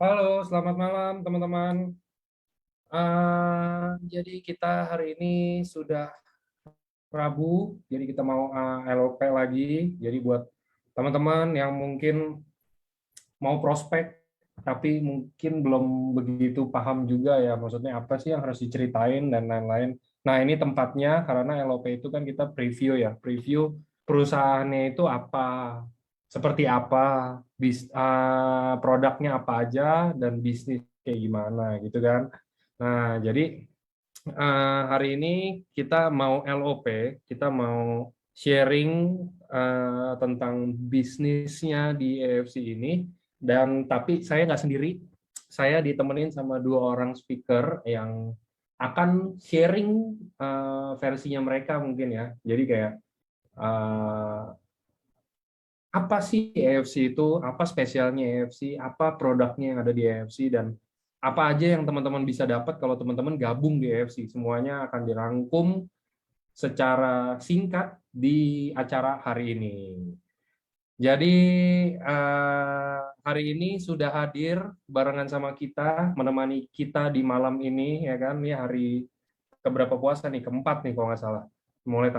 Halo, selamat malam teman-teman. Jadi kita hari ini sudah Rabu, jadi kita mau LOP lagi. Jadi buat teman-teman yang mungkin mau prospek, tapi mungkin belum begitu paham juga ya, maksudnya apa sih yang harus diceritain dan lain-lain. Nah, ini tempatnya karena LOP itu kan kita preview ya, preview perusahaannya itu apa, seperti apa, produknya apa aja, dan bisnis kayak gimana gitu kan. Nah, jadi hari ini kita mau LOP, kita mau sharing tentang bisnisnya di EFC ini, dan tapi saya nggak sendiri, saya ditemenin sama dua orang speaker yang akan sharing versinya mereka mungkin ya. Jadi kayak eh, apa sih EFC itu, apa spesialnya EFC, apa produknya yang ada di EFC, dan apa aja yang teman-teman bisa dapat kalau teman-teman gabung di EFC. Semuanya akan dirangkum secara singkat di acara hari ini. Jadi hari ini sudah hadir barengan sama kita, menemani kita di malam ini, ya kan? Ini hari keberapa puasa nih? Keempat nih kalau nggak salah. Mulai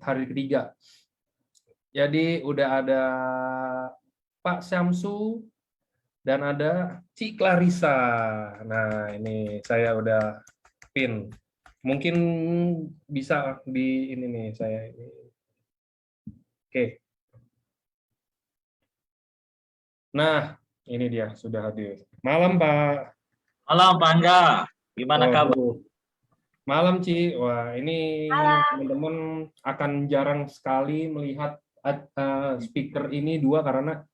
hari ketiga. Jadi udah ada Pak Syamsu dan ada Ci Clarissa. Nah, ini saya udah pin. Mungkin bisa di ini nih saya ini. Oke. Nah, ini dia sudah hadir. Malam, Pak. Malam Pak Angga, gimana kabar? Waduh. Malam, Ci. Wah, ini Malam. teman-teman akan jarang sekali melihat speaker ini dua karena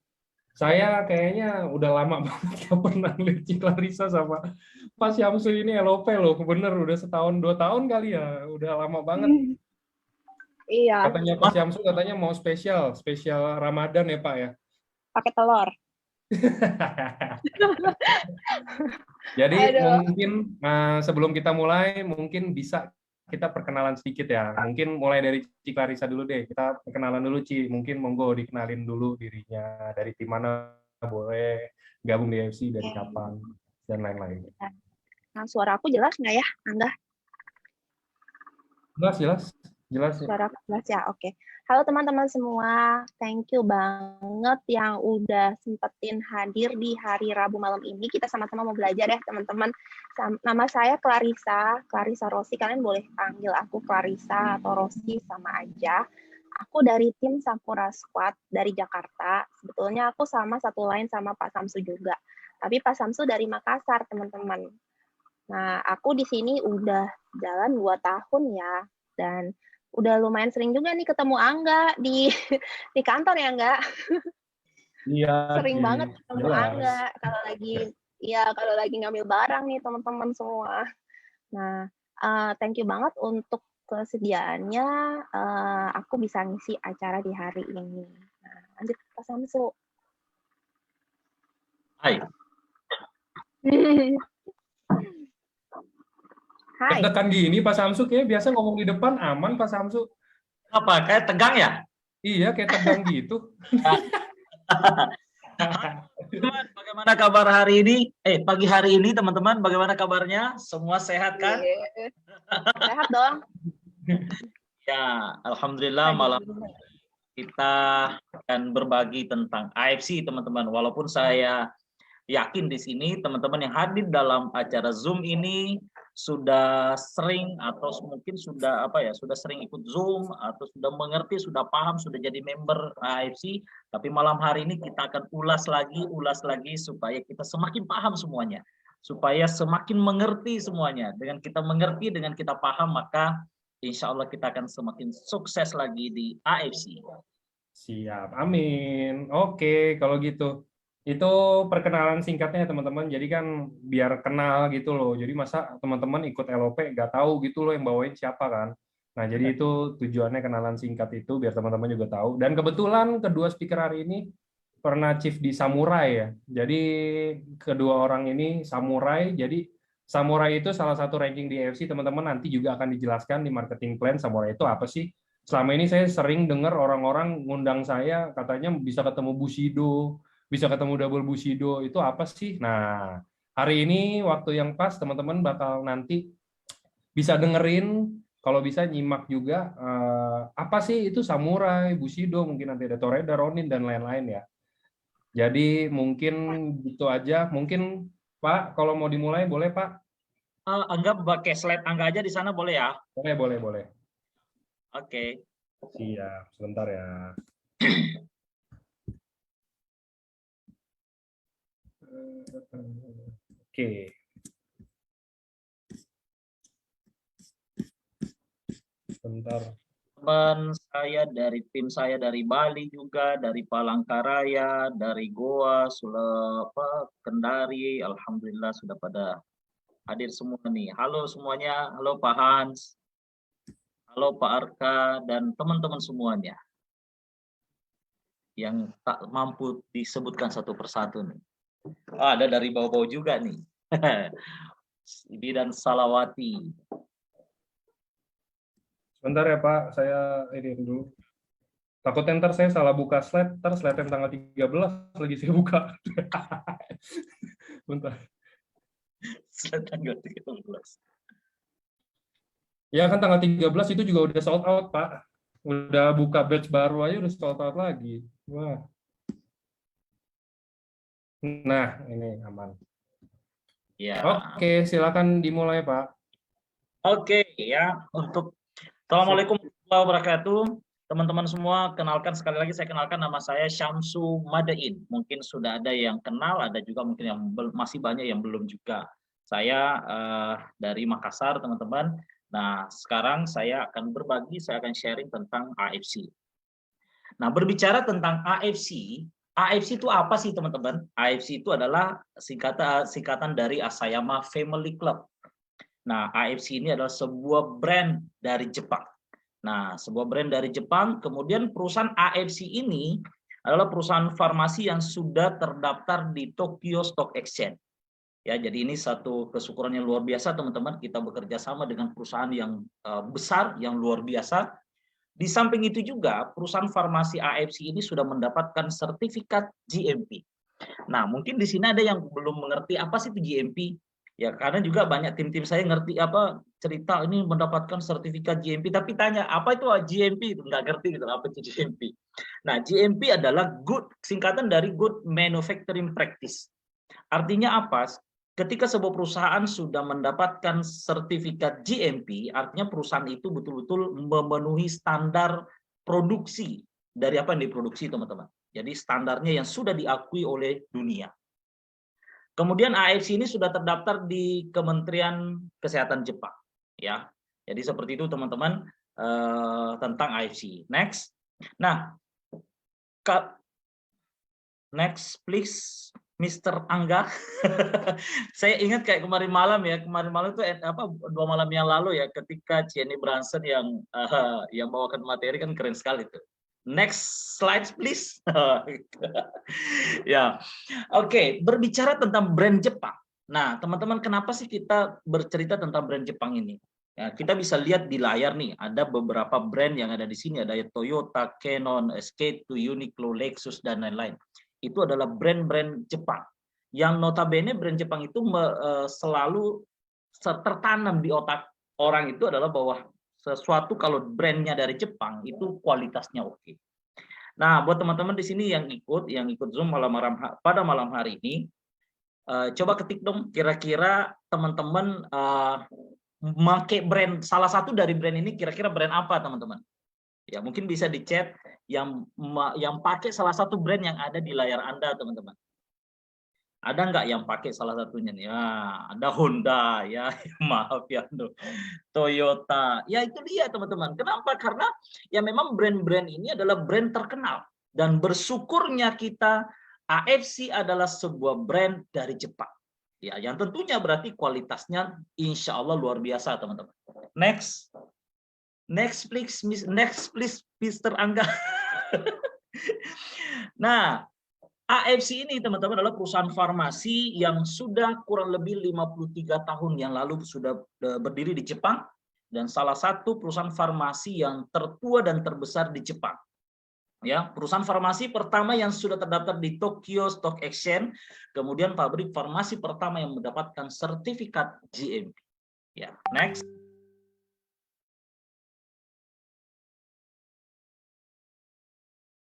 saya kayaknya udah lama banget gak pernah lihat Ci Clarissa sama Pak Syamsu ini LOP loh. Bener, udah setahun, 2 tahun kali ya. Udah lama banget. Iya, Katanya Pak Syamsu katanya mau spesial Ramadan ya, Pak ya? pakai telur. Jadi Aduh. mungkin sebelum kita mulai, mungkin bisa kita perkenalan sedikit ya. Mungkin mulai dari Ci Clarissa dulu deh. Kita perkenalan dulu, Ci. Mungkin monggo dikenalin dulu dirinya. Dari tim mana boleh, gabung di FC dari kapan, dan lain-lain. Nah, suara aku jelas nggak ya, Angga? Jelas. Suara aku jelas ya, oke. Halo teman-teman semua, thank you banget yang udah sempetin hadir di hari Rabu malam ini. Kita sama-sama mau belajar ya teman-teman. Nama saya Clarissa Rossi. Kalian boleh panggil aku Clarissa atau Rossi sama aja. Aku dari tim Sampura Squad dari Jakarta. Sebetulnya aku sama satu lain sama Pak Samsu juga. Tapi Pak Samsu dari Makassar, teman-teman. Nah, aku di sini udah jalan 2 tahun ya. Dan udah lumayan sering juga nih ketemu Angga di kantor ya, Angga? Iya. Sering banget ketemu Angga kalau lagi ngambil barang nih teman-teman semua. Nah, thank you banget untuk kesediaannya aku bisa ngisi acara di hari ini. Nah, lanjut Pak Samsu. Hai. Hai. Deg-degan gini Pak Samsu, kayak biasa ngomong di depan aman Pak Samsu. Apa? Kayak tegang ya? Iya, kayak tegang gitu. Teman, bagaimana kabar hari ini? Pagi hari ini teman-teman, bagaimana kabarnya? Semua sehat kan? Sehat dong. Ya, alhamdulillah malam kita akan berbagi tentang AFC teman-teman. Walaupun saya yakin di sini teman-teman yang hadir dalam acara Zoom ini sudah sering atau mungkin sudah sudah sering ikut Zoom atau sudah mengerti, sudah paham, sudah jadi member AFC. Tapi malam hari ini kita akan ulas lagi supaya kita semakin paham semuanya, supaya semakin mengerti semuanya. Dengan kita mengerti, dengan kita paham, maka insya Allah kita akan semakin sukses lagi di AFC. Siap, amin. Oke, kalau gitu. Itu perkenalan singkatnya ya teman-teman. Jadi kan biar kenal gitu loh. Jadi masa teman-teman ikut LOP nggak tahu gitu loh yang bawain siapa kan. Nah, jadi itu tujuannya kenalan singkat itu biar teman-teman juga tahu. Dan kebetulan kedua speaker hari ini pernah chief di Samurai ya. Jadi kedua orang ini Samurai. Jadi Samurai itu salah satu ranking di AFC, teman-teman nanti juga akan dijelaskan di marketing plan Samurai itu apa sih. Selama ini saya sering dengar orang-orang ngundang saya katanya bisa ketemu Bushido, bisa ketemu double Bushido itu apa sih? Nah, hari ini waktu yang pas teman-teman bakal nanti bisa dengerin, kalau bisa nyimak juga apa sih itu samurai, Bushido, mungkin nanti ada Toreda, Ronin dan lain-lain ya. Jadi mungkin gitu aja. Mungkin Pak, kalau mau dimulai boleh Pak? Angga pakai slide Angga aja di sana boleh ya? Boleh, boleh, boleh. Oke. Siap, sebentar ya. Oke. Sebentar. Teman saya dari tim saya dari Bali juga, dari Palangkaraya, dari Goa, Kendari, alhamdulillah sudah pada hadir semua nih. Halo semuanya, halo Pak Hans, halo Pak Arka dan teman-teman semuanya yang tak mampu disebutkan satu persatu nih. Ada dari bawah-bawah juga nih. Ibi dan Salawati. Sebentar ya Pak, saya ini dulu. Takutnya ntar saya salah buka slide, ntar slide yang tanggal 13 lagi saya buka. Bentar. Slide tanggal 13. Ya kan tanggal 13 itu juga udah sold out Pak. Udah buka batch baru aja udah sold out lagi. Wah. Nah, ini aman. Ya. Oke, silakan dimulai Pak. Oke, ya. Untuk Assalamualaikum warahmatullahi wabarakatuh. Teman-teman semua, kenalkan sekali lagi saya kenalkan nama saya Syamsu Madain. Mungkin sudah ada yang kenal, ada juga mungkin yang masih banyak yang belum juga. Saya dari Makassar, teman-teman. Nah, sekarang saya akan berbagi, saya akan sharing tentang AFC. Nah, berbicara tentang AFC, AFC itu apa sih, teman-teman? AFC itu adalah singkatan dari Asayama Family Club. Nah, AFC ini adalah sebuah brand dari Jepang. Nah, sebuah brand dari Jepang, kemudian perusahaan AFC ini adalah perusahaan farmasi yang sudah terdaftar di Tokyo Stock Exchange. Ya, jadi ini satu kesyukuran yang luar biasa, teman-teman. Kita bekerja sama dengan perusahaan yang besar, yang luar biasa. Di samping itu juga, perusahaan farmasi AFC ini sudah mendapatkan sertifikat GMP. Nah, mungkin di sini ada yang belum mengerti apa sih itu GMP. Ya, karena juga banyak tim-tim saya ngerti apa cerita ini mendapatkan sertifikat GMP, tapi tanya apa itu GMP, itu nggak ngerti gitu apa itu GMP. Nah, GMP adalah singkatan dari Good Manufacturing Practice. Artinya apa? Ketika sebuah perusahaan sudah mendapatkan sertifikat GMP, artinya perusahaan itu betul-betul memenuhi standar produksi dari apa yang diproduksi, teman-teman. Jadi standarnya yang sudah diakui oleh dunia. Kemudian AFC ini sudah terdaftar di Kementerian Kesehatan Jepang, ya. Jadi seperti itu teman-teman tentang AFC. Next. Nah, next please, Mr. Angga. Saya ingat kayak kemarin malam itu apa 2 malam yang lalu ya, ketika Jenny Branson yang bawakan materi kan keren sekali tuh. Next slide please. Ya, oke. Berbicara tentang brand Jepang. Nah, teman-teman, kenapa sih kita bercerita tentang brand Jepang ini? Ya, kita bisa lihat di layar nih, ada beberapa brand yang ada di sini, ada Toyota, Canon, SK2, Uniqlo, Lexus dan lain-lain. Itu adalah brand-brand Jepang. Yang notabene brand Jepang itu selalu tertanam di otak orang itu adalah bahwa sesuatu kalau brandnya dari Jepang itu kualitasnya oke. Nah, buat teman-teman di sini yang ikut Zoom pada malam hari ini, coba ketik dong kira-kira teman-teman memakai brand salah satu dari brand ini, kira-kira brand apa teman-teman? Ya, mungkin bisa di chat yang pakai salah satu brand yang ada di layar Anda, teman-teman. Ada nggak yang pakai salah satunya nih? Ya, ada Honda, ya maaf ya, Toyota. Ya itu dia teman-teman. Kenapa? Karena ya memang brand-brand ini adalah brand terkenal. Dan bersyukurnya kita, AFC adalah sebuah brand dari Jepang. Ya, yang tentunya berarti kualitasnya insya Allah luar biasa teman-teman. Next please, Mr. Angga. Nah, AFC ini teman-teman adalah perusahaan farmasi yang sudah kurang lebih 53 tahun yang lalu sudah berdiri di Jepang, dan salah satu perusahaan farmasi yang tertua dan terbesar di Jepang. Ya, perusahaan farmasi pertama yang sudah terdaftar di Tokyo Stock Exchange, kemudian pabrik farmasi pertama yang mendapatkan sertifikat GMP. Ya, next.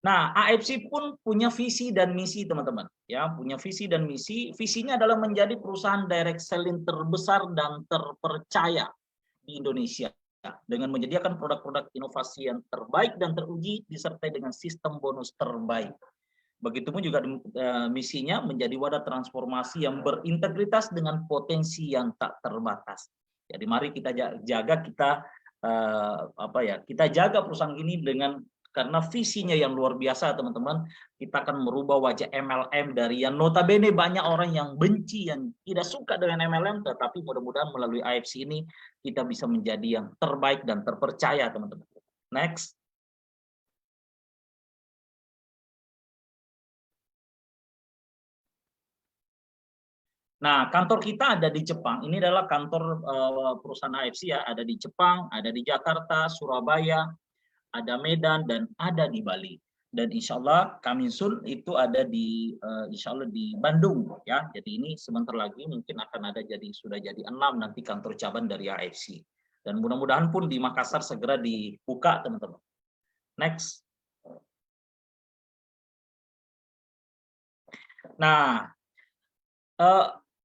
Nah, AFC pun punya visi dan misi, teman-teman. Ya, punya visi dan misi. Visinya adalah menjadi perusahaan direct selling terbesar dan terpercaya di Indonesia dengan menyediakan produk-produk inovasi yang terbaik dan teruji disertai dengan sistem bonus terbaik. Begitupun juga misinya menjadi wadah transformasi yang berintegritas dengan potensi yang tak terbatas. Jadi mari kita jaga kita jaga perusahaan ini dengan karena visinya yang luar biasa, teman-teman. Kita akan merubah wajah MLM dari yang notabene banyak orang yang benci, yang tidak suka dengan MLM, tetapi mudah-mudahan melalui AFC ini kita bisa menjadi yang terbaik dan terpercaya, teman-teman. Next. Nah, kantor kita ada di Jepang. Ini adalah kantor perusahaan AFC ya, ada di Jepang, ada di Jakarta, Surabaya, ada Medan, dan ada di Bali. Dan insya Allah coming soon itu ada di insya Allah di Bandung ya. Jadi ini sebentar lagi mungkin akan ada sudah jadi 6 nanti kantor cabang dari AFC. Dan mudah-mudahan pun di Makassar segera dibuka, teman-teman. Next. Nah,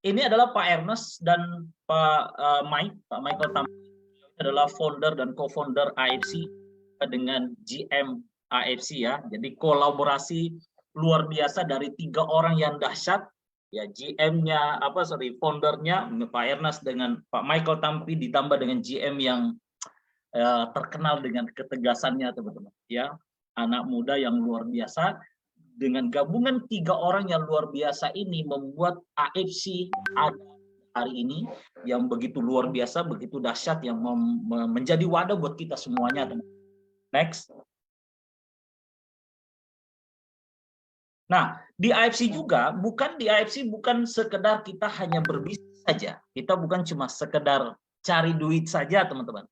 ini adalah Pak Ernest dan Pak Michael Tampi adalah founder dan co-founder AFC dengan GM AFC ya. Jadi kolaborasi luar biasa dari 3 orang yang dahsyat ya, GM-nya foundernya Pak Ernest dengan Pak Michael Tampi ditambah dengan GM yang terkenal dengan ketegasannya, teman-teman ya. Anak muda yang luar biasa. Dengan gabungan 3 orang yang luar biasa ini membuat AFC ada hari ini yang begitu luar biasa, begitu dahsyat, yang menjadi wadah buat kita semuanya, teman-teman. Next. Nah, di AFC juga bukan sekedar kita hanya berbisnis saja. Kita bukan cuma sekedar cari duit saja, teman-teman.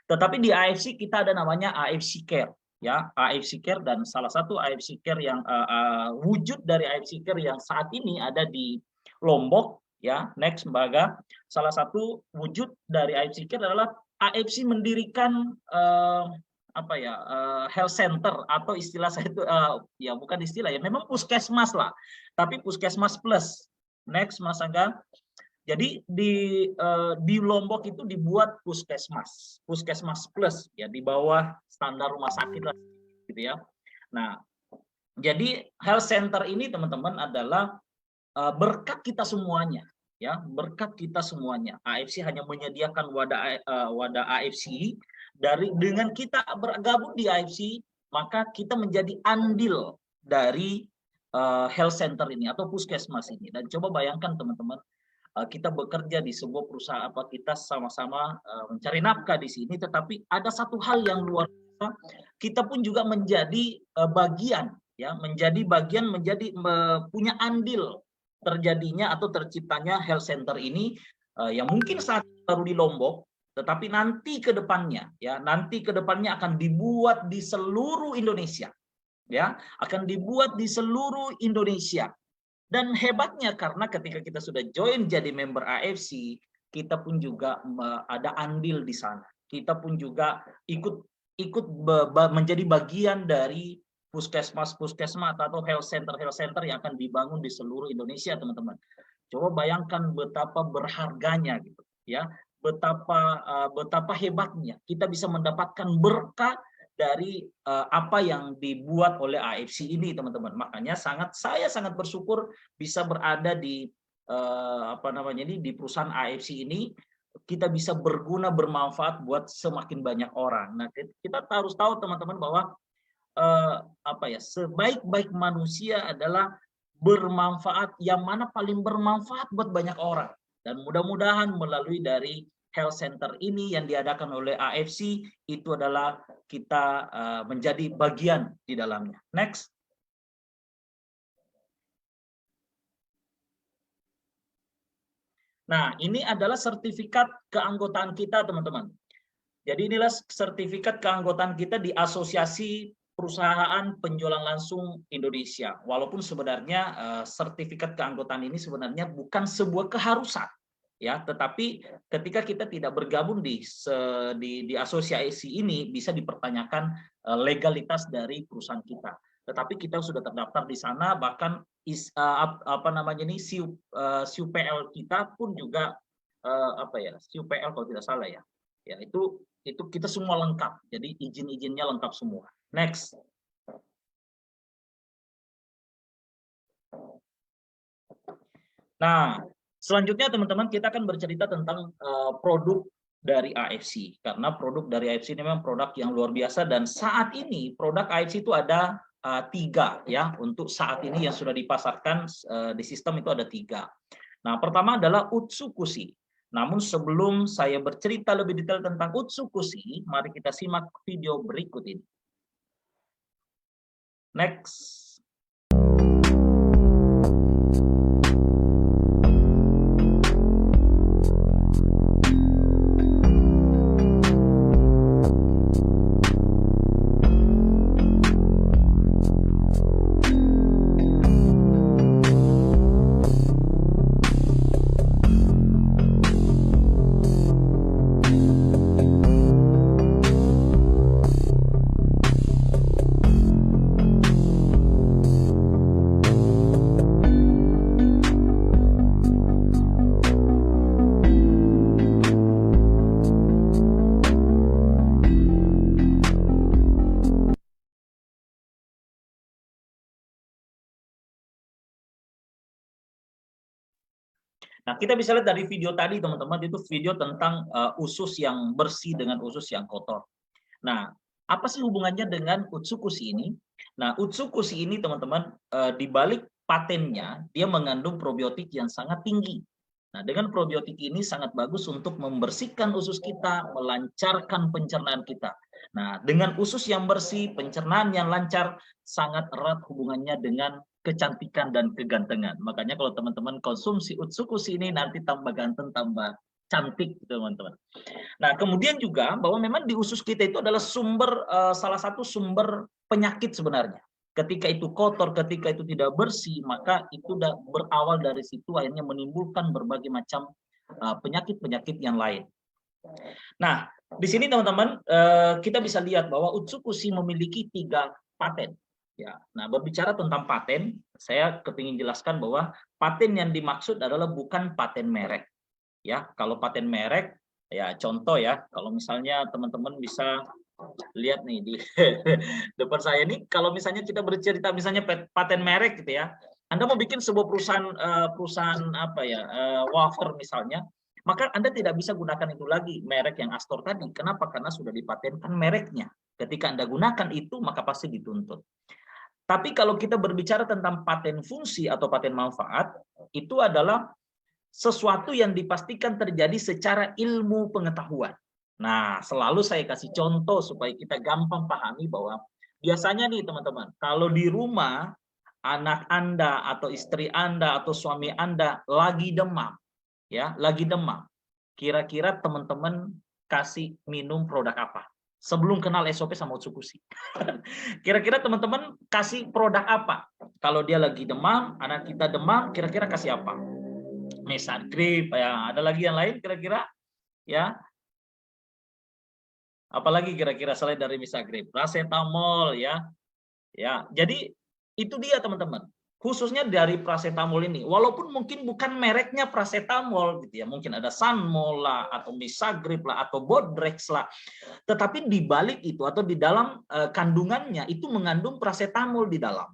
Tetapi di AFC kita ada namanya AFC Care, ya, AFC Care, dan salah satu AFC Care yang wujud dari AFC Care yang saat ini ada di Lombok, ya. Next, Mbak Aga. Salah satu wujud dari AFC Care adalah AFC mendirikan health center, atau istilah saya itu ya bukan istilah ya, memang puskesmas lah, tapi puskesmas plus. Next, Mas Angga. Jadi di Lombok itu dibuat puskesmas plus ya, di bawah standar rumah sakit lah gitu ya. Nah, jadi health center ini, teman-teman, adalah berkat kita semuanya ya, berkat kita semuanya. AFC hanya menyediakan wadah AFC. Dengan kita bergabung di AFC, maka kita menjadi andil dari health center ini atau puskesmas ini. Dan coba bayangkan, teman-teman, kita bekerja di sebuah perusahaan, kita sama-sama mencari nafkah di sini, tetapi ada satu hal yang luar biasa, kita pun juga menjadi bagian ya, punya andil terjadinya atau terciptanya health center ini yang mungkin saat baru di Lombok, tetapi nanti ke depannya akan dibuat di seluruh Indonesia ya, akan dibuat di seluruh Indonesia. Dan hebatnya karena ketika kita sudah join jadi member AFC, kita pun juga ada andil di sana. Kita pun juga ikut menjadi bagian dari puskesmas atau health center yang akan dibangun di seluruh Indonesia, teman-teman. Coba bayangkan betapa berharganya gitu ya. Betapa hebatnya kita bisa mendapatkan berkah dari apa yang dibuat oleh AFC ini, teman-teman. Makanya saya sangat bersyukur bisa berada di di perusahaan AFC ini. Kita bisa berguna, bermanfaat buat semakin banyak orang. Nah, kita harus tahu, teman-teman, bahwa sebaik-baik manusia adalah bermanfaat, yang mana paling bermanfaat buat banyak orang. Dan mudah-mudahan melalui dari health center ini yang diadakan oleh AFC, itu adalah kita menjadi bagian di dalamnya. Next. Nah, ini adalah sertifikat keanggotaan kita, teman-teman. Jadi inilah sertifikat keanggotaan kita di Asosiasi perusahaan penjualan langsung Indonesia. Walaupun sebenarnya sertifikat keanggotaan ini sebenarnya bukan sebuah keharusan, ya. Tetapi ketika kita tidak bergabung di asosiasi ini, bisa dipertanyakan legalitas dari perusahaan kita. Tetapi kita sudah terdaftar di sana, bahkan SIUPL kita pun juga SIUPL kalau tidak salah ya. Ya, itu kita semua lengkap. Jadi izin-izinnya lengkap semua. Next. Nah, selanjutnya teman-teman kita akan bercerita tentang produk dari AFC, karena produk dari AFC ini memang produk yang luar biasa, dan saat ini produk AFC itu ada 3 ya, untuk saat ini yang sudah dipasarkan di sistem itu ada 3. Nah, pertama adalah Utsukushi. Namun sebelum saya bercerita lebih detail tentang Utsukushi, mari kita simak video berikut ini. Next. Nah, kita bisa lihat dari video tadi, teman-teman, itu video tentang usus yang bersih dengan usus yang kotor. Nah, apa sih hubungannya dengan Utsukushi ini? Nah, Utsukushi ini, teman-teman, di balik patennya, dia mengandung probiotik yang sangat tinggi. Nah, dengan probiotik ini sangat bagus untuk membersihkan usus kita, melancarkan pencernaan kita. Nah, dengan usus yang bersih, pencernaan yang lancar, sangat erat hubungannya dengan kecantikan dan kegantengan. Makanya kalau teman-teman konsumsi Utsukushi ini nanti tambah ganteng, tambah cantik, teman-teman. Nah, kemudian juga bahwa memang di usus kita itu adalah salah satu sumber penyakit sebenarnya. Ketika itu kotor, ketika itu tidak bersih, maka itu berawal dari situ, akhirnya menimbulkan berbagai macam penyakit-penyakit yang lain. Nah, di sini teman-teman kita bisa lihat bahwa Utsukushi memiliki 3 paten. Ya, nah berbicara tentang paten, saya kepingin jelaskan bahwa paten yang dimaksud adalah bukan paten merek. Ya, kalau paten merek, ya contoh ya, kalau misalnya teman-teman bisa lihat nih di depan saya ini, kalau misalnya kita bercerita misalnya paten merek gitu ya, Anda mau bikin sebuah perusahaan wafer misalnya, maka Anda tidak bisa gunakan itu lagi merek yang Astor tadi. Kenapa? Karena sudah dipatenkan mereknya. Ketika Anda gunakan itu, maka pasti dituntut. Tapi kalau kita berbicara tentang paten fungsi atau paten manfaat, itu adalah sesuatu yang dipastikan terjadi secara ilmu pengetahuan. Nah, selalu saya kasih contoh supaya kita gampang pahami bahwa biasanya nih teman-teman, kalau di rumah anak Anda atau istri Anda atau suami Anda lagi demam, ya, lagi demam. Kira-kira teman-teman kasih minum produk apa? Sebelum kenal SOP sama Utsukushi. Kira-kira teman-teman kasih produk apa? Kalau dia lagi demam, anak kita demam, kira-kira kasih apa? Mesagrip, ya. Ada lagi yang lain kira-kira? Ya. Apalagi kira-kira selain dari Mesagrip? Paracetamol, ya. Ya, jadi itu dia teman-teman. Khususnya dari paracetamol ini, walaupun mungkin bukan mereknya paracetamol gitu ya, mungkin ada Sanmol lah atau Mesagrip lah atau Bodrex lah, tetapi di balik itu atau di dalam kandungannya itu mengandung paracetamol di dalam.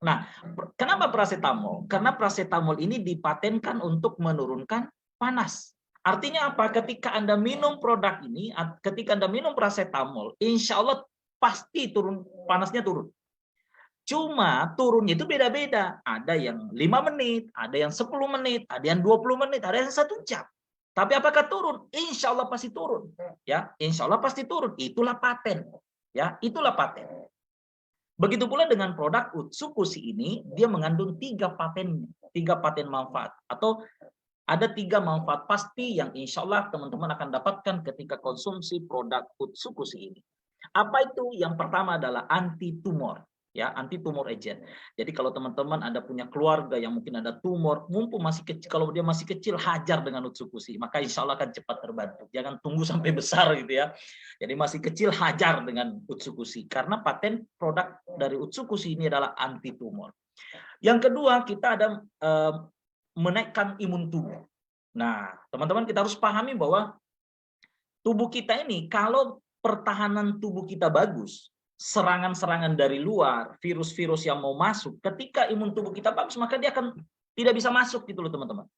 Nah, kenapa paracetamol? Karena paracetamol ini dipatenkan untuk menurunkan panas. Artinya apa? Ketika Anda minum produk ini, ketika Anda minum paracetamol, insya Allah pasti panasnya turun. Cuma turunnya itu beda-beda. Ada yang 5 menit, ada yang 10 menit, ada yang 20 menit, ada yang 1 jam. Tapi apakah turun? Insya Allah pasti turun. Ya, insya Allah pasti turun. Itulah paten. Ya, itulah paten. Begitu pula dengan produk Utsukushi ini, dia mengandung 3 paten manfaat. Atau ada 3 manfaat pasti yang insya Allah teman-teman akan dapatkan ketika konsumsi produk Utsukushi ini. Apa itu? Yang pertama adalah anti tumor, ya, anti tumor agent. Jadi kalau teman-teman ada punya keluarga yang mungkin ada tumor, mumpung masih kecil, kalau dia masih kecil hajar dengan Utsukushi, maka insya Allah akan cepat terbantu. Jangan tunggu sampai besar gitu ya. Jadi masih kecil hajar dengan Utsukushi, karena paten produk dari Utsukushi ini adalah anti tumor. Yang kedua, kita ada menaikkan imun tubuh. Nah, teman-teman, kita harus pahami bahwa tubuh kita ini, kalau pertahanan tubuh kita bagus, serangan-serangan dari luar, virus-virus yang mau masuk, ketika imun tubuh kita bagus, maka dia akan tidak bisa masuk gitu loh teman-teman.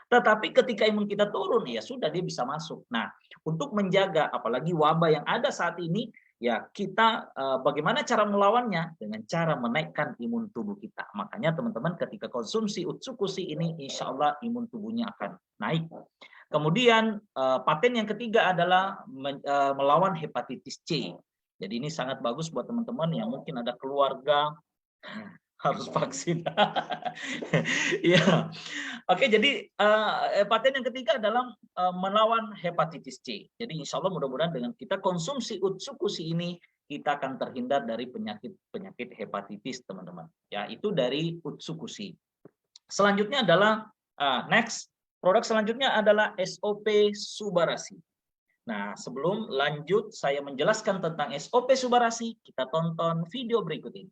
Tetapi ketika imun kita turun, ya sudah, dia bisa masuk. Nah, untuk menjaga, apalagi wabah yang ada saat ini, ya kita bagaimana cara melawannya? Dengan cara menaikkan imun tubuh kita. Makanya teman-teman ketika konsumsi Utsukushi ini, insya Allah imun tubuhnya akan naik. Kemudian paten yang ketiga adalah melawan hepatitis C. Jadi ini sangat bagus buat teman-teman yang mungkin ada keluarga harus vaksin. Ya, oke. Jadi paten yang ketiga adalah melawan hepatitis C. Jadi insya Allah mudah-mudahan dengan kita konsumsi Utsukushi ini kita akan terhindar dari penyakit hepatitis teman-teman. Ya, itu dari Utsukushi. Selanjutnya adalah next. Produk selanjutnya adalah SOP Subarashi. Nah, sebelum lanjut saya menjelaskan tentang SOP Subarashi, kita tonton video berikut ini.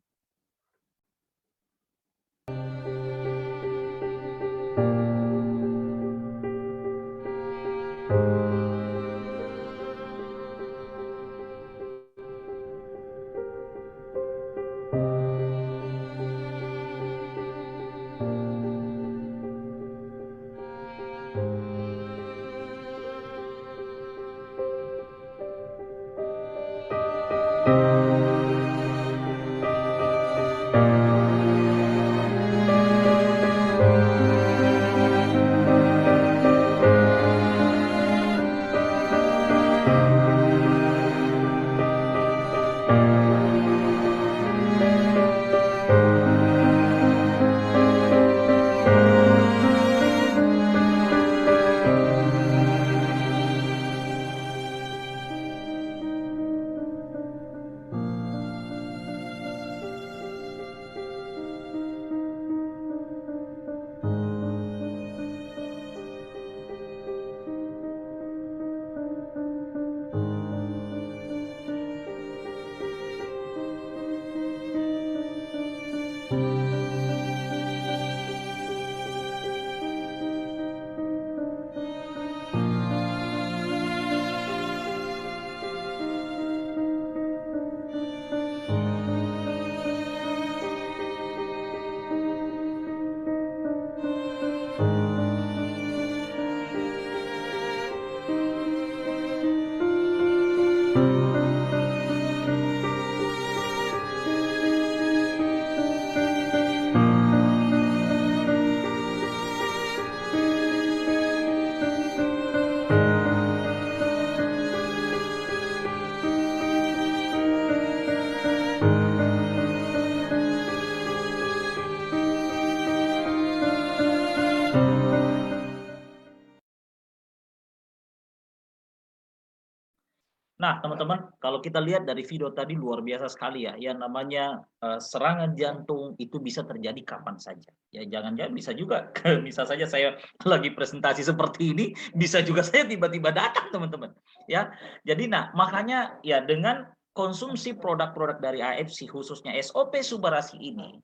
Nah, teman-teman, kalau kita lihat dari video tadi luar biasa sekali ya. Yang namanya serangan jantung itu bisa terjadi kapan saja. Ya, jangan-jangan bisa juga, bisa saja saya lagi presentasi seperti ini, bisa juga saya tiba-tiba datang, teman-teman. Ya, jadi nah makanya ya dengan konsumsi produk-produk dari AFC khususnya SOP Subarashi ini,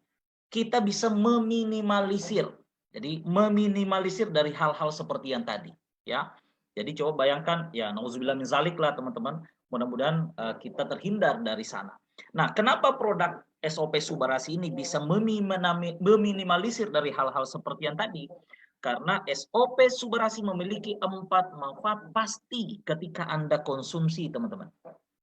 kita bisa meminimalisir. Jadi meminimalisir dari hal-hal seperti yang tadi. Ya. Jadi coba bayangkan, ya nauzubillah min zalik lah teman-teman, mudah-mudahan kita terhindar dari sana. Nah, kenapa produk SOP Subarashi ini bisa meminimalisir dari hal-hal seperti yang tadi? Karena SOP Subarashi memiliki 4 manfaat pasti ketika Anda konsumsi, teman-teman.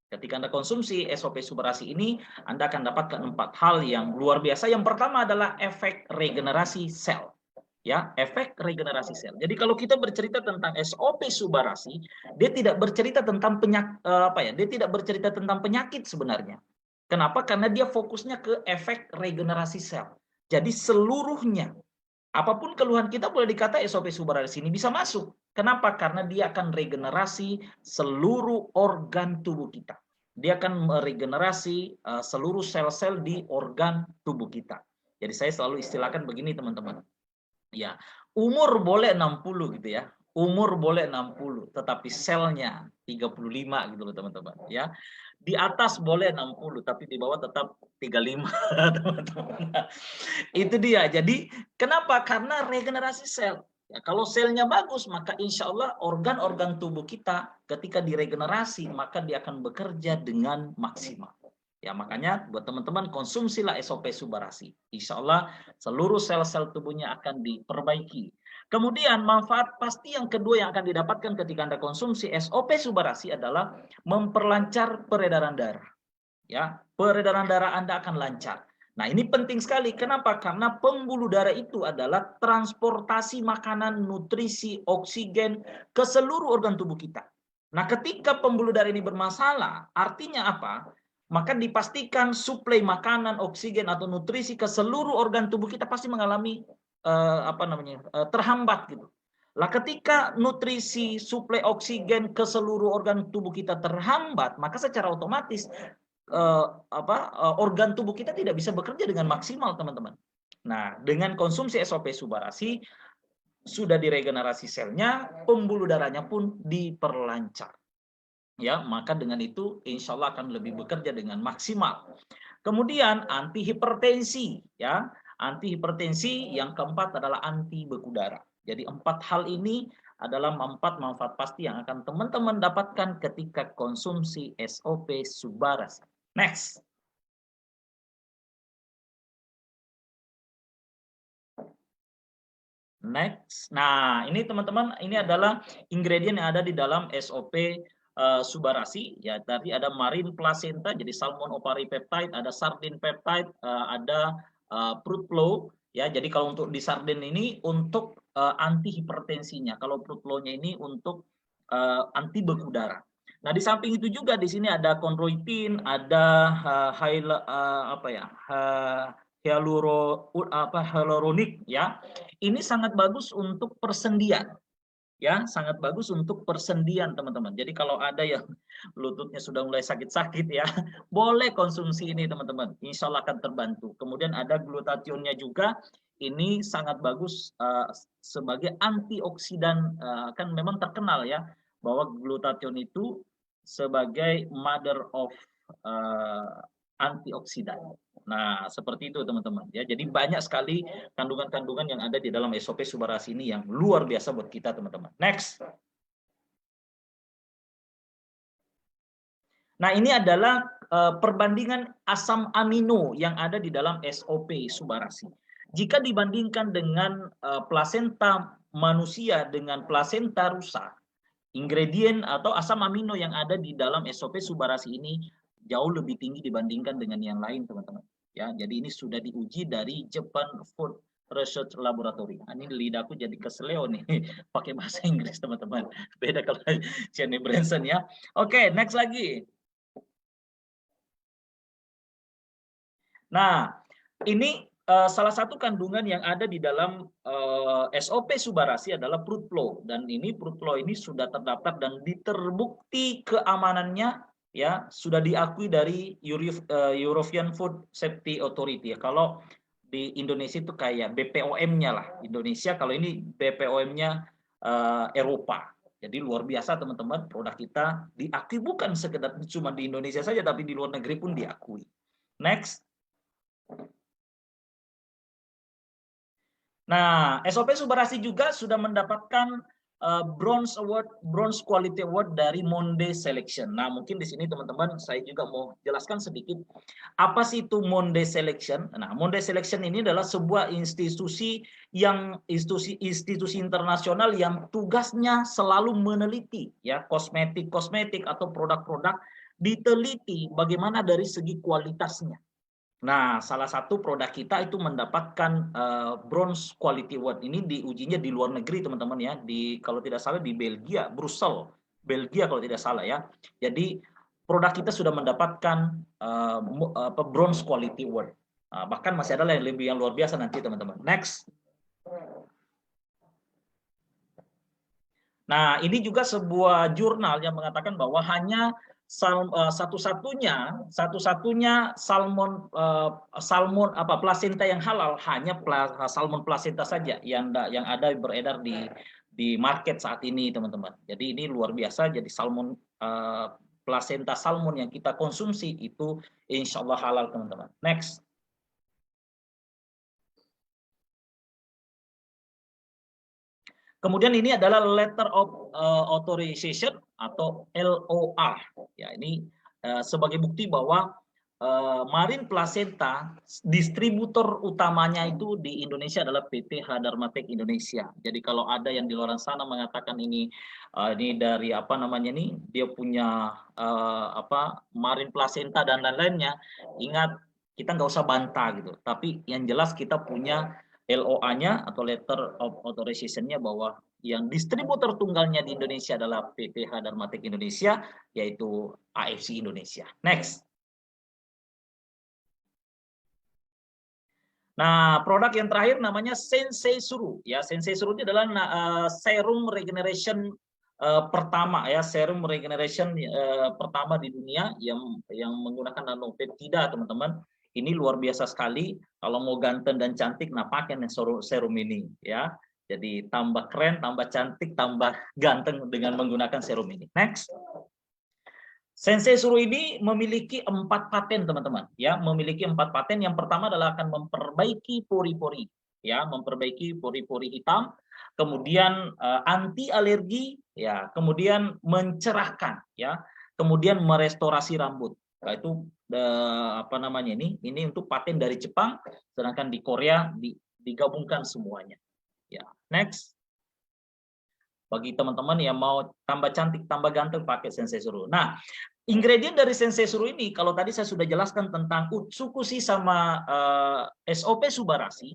Ketika Anda konsumsi SOP Subarashi ini, Anda akan dapatkan 4 hal yang luar biasa. Yang pertama adalah efek regenerasi sel. Ya, efek regenerasi sel. Jadi kalau kita bercerita tentang SOP Subarashi, dia tidak bercerita tentang dia tidak bercerita tentang penyakit sebenarnya. Kenapa? Karena dia fokusnya ke efek regenerasi sel. Jadi seluruhnya, apapun keluhan kita boleh dikata SOP Subarashi ini bisa masuk. Kenapa? Karena dia akan regenerasi seluruh organ tubuh kita. dia akan meregenerasi seluruh sel-sel di organ tubuh kita. Jadi saya selalu istilahkan begini teman-teman. Ya, umur boleh 60 gitu ya. Umur boleh 60, tetapi selnya 35 gitu loh teman-teman, ya. Di atas boleh 60, tapi di bawah tetap 35, teman-teman. Itu dia. Jadi kenapa? Karena regenerasi sel. Ya, kalau selnya bagus, maka insya Allah organ-organ tubuh kita ketika diregenerasi, maka dia akan bekerja dengan maksimal. Ya, makanya buat teman-teman konsumsilah SOP Subarasi. Insya Allah seluruh sel-sel tubuhnya akan diperbaiki. Kemudian manfaat pasti yang kedua yang akan didapatkan ketika Anda konsumsi SOP Subarasi adalah memperlancar peredaran darah. Ya, peredaran darah Anda akan lancar. Nah, ini penting sekali. Kenapa? Karena pembuluh darah itu adalah transportasi makanan, nutrisi, oksigen ke seluruh organ tubuh kita. Nah, ketika pembuluh darah ini bermasalah, artinya apa? Maka dipastikan suplai makanan, oksigen atau nutrisi ke seluruh organ tubuh kita pasti mengalami terhambat gitu. Lah ketika nutrisi, suplai oksigen ke seluruh organ tubuh kita terhambat, maka secara otomatis organ tubuh kita tidak bisa bekerja dengan maksimal, teman-teman. Nah, dengan konsumsi SOP Subarasi sudah diregenerasi selnya, pembuluh darahnya pun diperlancar. Ya, maka dengan itu insya Allah akan lebih bekerja dengan maksimal. Kemudian anti hipertensi, ya. Anti hipertensi yang keempat adalah anti beku darah. Jadi 4 hal ini adalah 4 manfaat pasti yang akan teman-teman dapatkan ketika konsumsi SOP Subarasi. Next. Next. Nah, ini teman-teman, ini adalah ingredient yang ada di dalam SOP Subarasi. Ya, tadi ada marine placenta, jadi salmon opari peptide, ada sardine peptide, ada fruit flow. Ya, jadi kalau untuk di sardine ini untuk anti hipertensinya, kalau fruit flow-nya ini untuk anti beku darah. Nah, di samping itu juga di sini ada chondroitin, ada hyaluronik, ya. Ini sangat bagus untuk persendian. Ya, sangat bagus untuk persendian, teman-teman. Jadi kalau ada yang lututnya sudah mulai sakit-sakit ya, boleh konsumsi ini, teman-teman. Insya Allah akan terbantu. Kemudian ada glutathionnya juga. Ini sangat bagus sebagai antioksidan, kan memang terkenal ya bahwa glutathione itu sebagai mother of antioksidan. Nah, seperti itu teman-teman ya. Jadi banyak sekali kandungan-kandungan yang ada di dalam SOP Subarasi ini yang luar biasa buat kita, teman-teman. Next. Nah, ini adalah perbandingan asam amino yang ada di dalam SOP Subarasi. Jika dibandingkan dengan plasenta manusia dengan plasenta rusa, ingredient atau asam amino yang ada di dalam SOP Subarasi ini jauh lebih tinggi dibandingkan dengan yang lain, teman-teman. Ya, jadi ini sudah diuji dari Japan Food Research Laboratory. Ini lidahku jadi keseleo nih pakai bahasa Inggris, teman-teman. Beda kalau Jenny Branson ya. Oke, next lagi. Nah, ini salah satu kandungan yang ada di dalam SOP Subarasi adalah fruit flow, dan ini fruit flow ini sudah terdaftar dan terbukti keamanannya ya, sudah diakui dari European Food Safety Authority ya. Kalau di Indonesia itu kayak BPOM-nya lah Indonesia, kalau ini BPOM-nya Eropa. Jadi luar biasa, teman-teman, produk kita diakui bukan sekedar cuma di Indonesia saja, tapi di luar negeri pun diakui. Next. Nah, SOP Subarasi juga sudah mendapatkan Bronze Quality Award dari Monde Selection. Nah, mungkin di sini teman-teman saya juga mau jelaskan sedikit apa sih itu Monde Selection. Nah, Monde Selection ini adalah sebuah institusi internasional yang tugasnya selalu meneliti ya kosmetik atau produk-produk, diteliti bagaimana dari segi kualitasnya. Nah, salah satu produk kita itu mendapatkan Bronze Quality Award. Ini diujinya di luar negeri, teman-teman ya. Kalau tidak salah di Belgia, Brussels, Belgia kalau tidak salah ya. Jadi produk kita sudah mendapatkan Bronze Quality Award. Bahkan masih ada yang luar biasa nanti, teman-teman. Next. Nah, ini juga sebuah jurnal yang mengatakan bahwa hanya satu-satunya salmon plasenta yang halal hanya salmon plasenta saja yang ada beredar di market saat ini, teman-teman. Jadi ini luar biasa. Jadi salmon plasenta salmon yang kita konsumsi itu insya Allah halal, teman-teman. Next. Kemudian ini adalah letter of authorization atau LOA. Ya, ini sebagai bukti bahwa Marine Placenta distributor utamanya itu di Indonesia adalah PT Hadarmatek Indonesia. Jadi kalau ada yang di luar sana mengatakan ini dari apa namanya ini dia punya Marine Placenta dan lain-lainnya, ingat kita nggak usah bantah gitu. Tapi yang jelas kita punya LOA-nya atau letter of authorization-nya bahwa yang distributor tunggalnya di Indonesia adalah PT Hadarmatek Indonesia, yaitu AFC Indonesia. Next. Nah, produk yang terakhir namanya Sensei Suru. Ya, Sensei Suru ini adalah serum regeneration pertama ya, serum regeneration pertama di dunia yang menggunakan nanopeptida, teman-teman. Ini luar biasa sekali. Kalau mau ganteng dan cantik, nah pakai serum ini ya. Jadi tambah keren, tambah cantik, tambah ganteng dengan menggunakan serum ini. Next. Sensei Suru ini memiliki 4 paten, teman-teman. Ya, memiliki 4 paten. Yang pertama adalah akan memperbaiki pori-pori, ya, memperbaiki pori-pori hitam. Kemudian anti alergi, ya, kemudian mencerahkan, ya, kemudian merestorasi rambut. Nah, itu apa namanya ini? Ini untuk paten dari Jepang, sedangkan di Korea digabungkan semuanya. Ya, next. Bagi teman-teman yang mau tambah cantik, tambah ganteng, pakai Sensei Suru. Nah, ingredient dari Sensei Suru ini, kalau tadi saya sudah jelaskan tentang Utsukushi sama SOP Subarasi,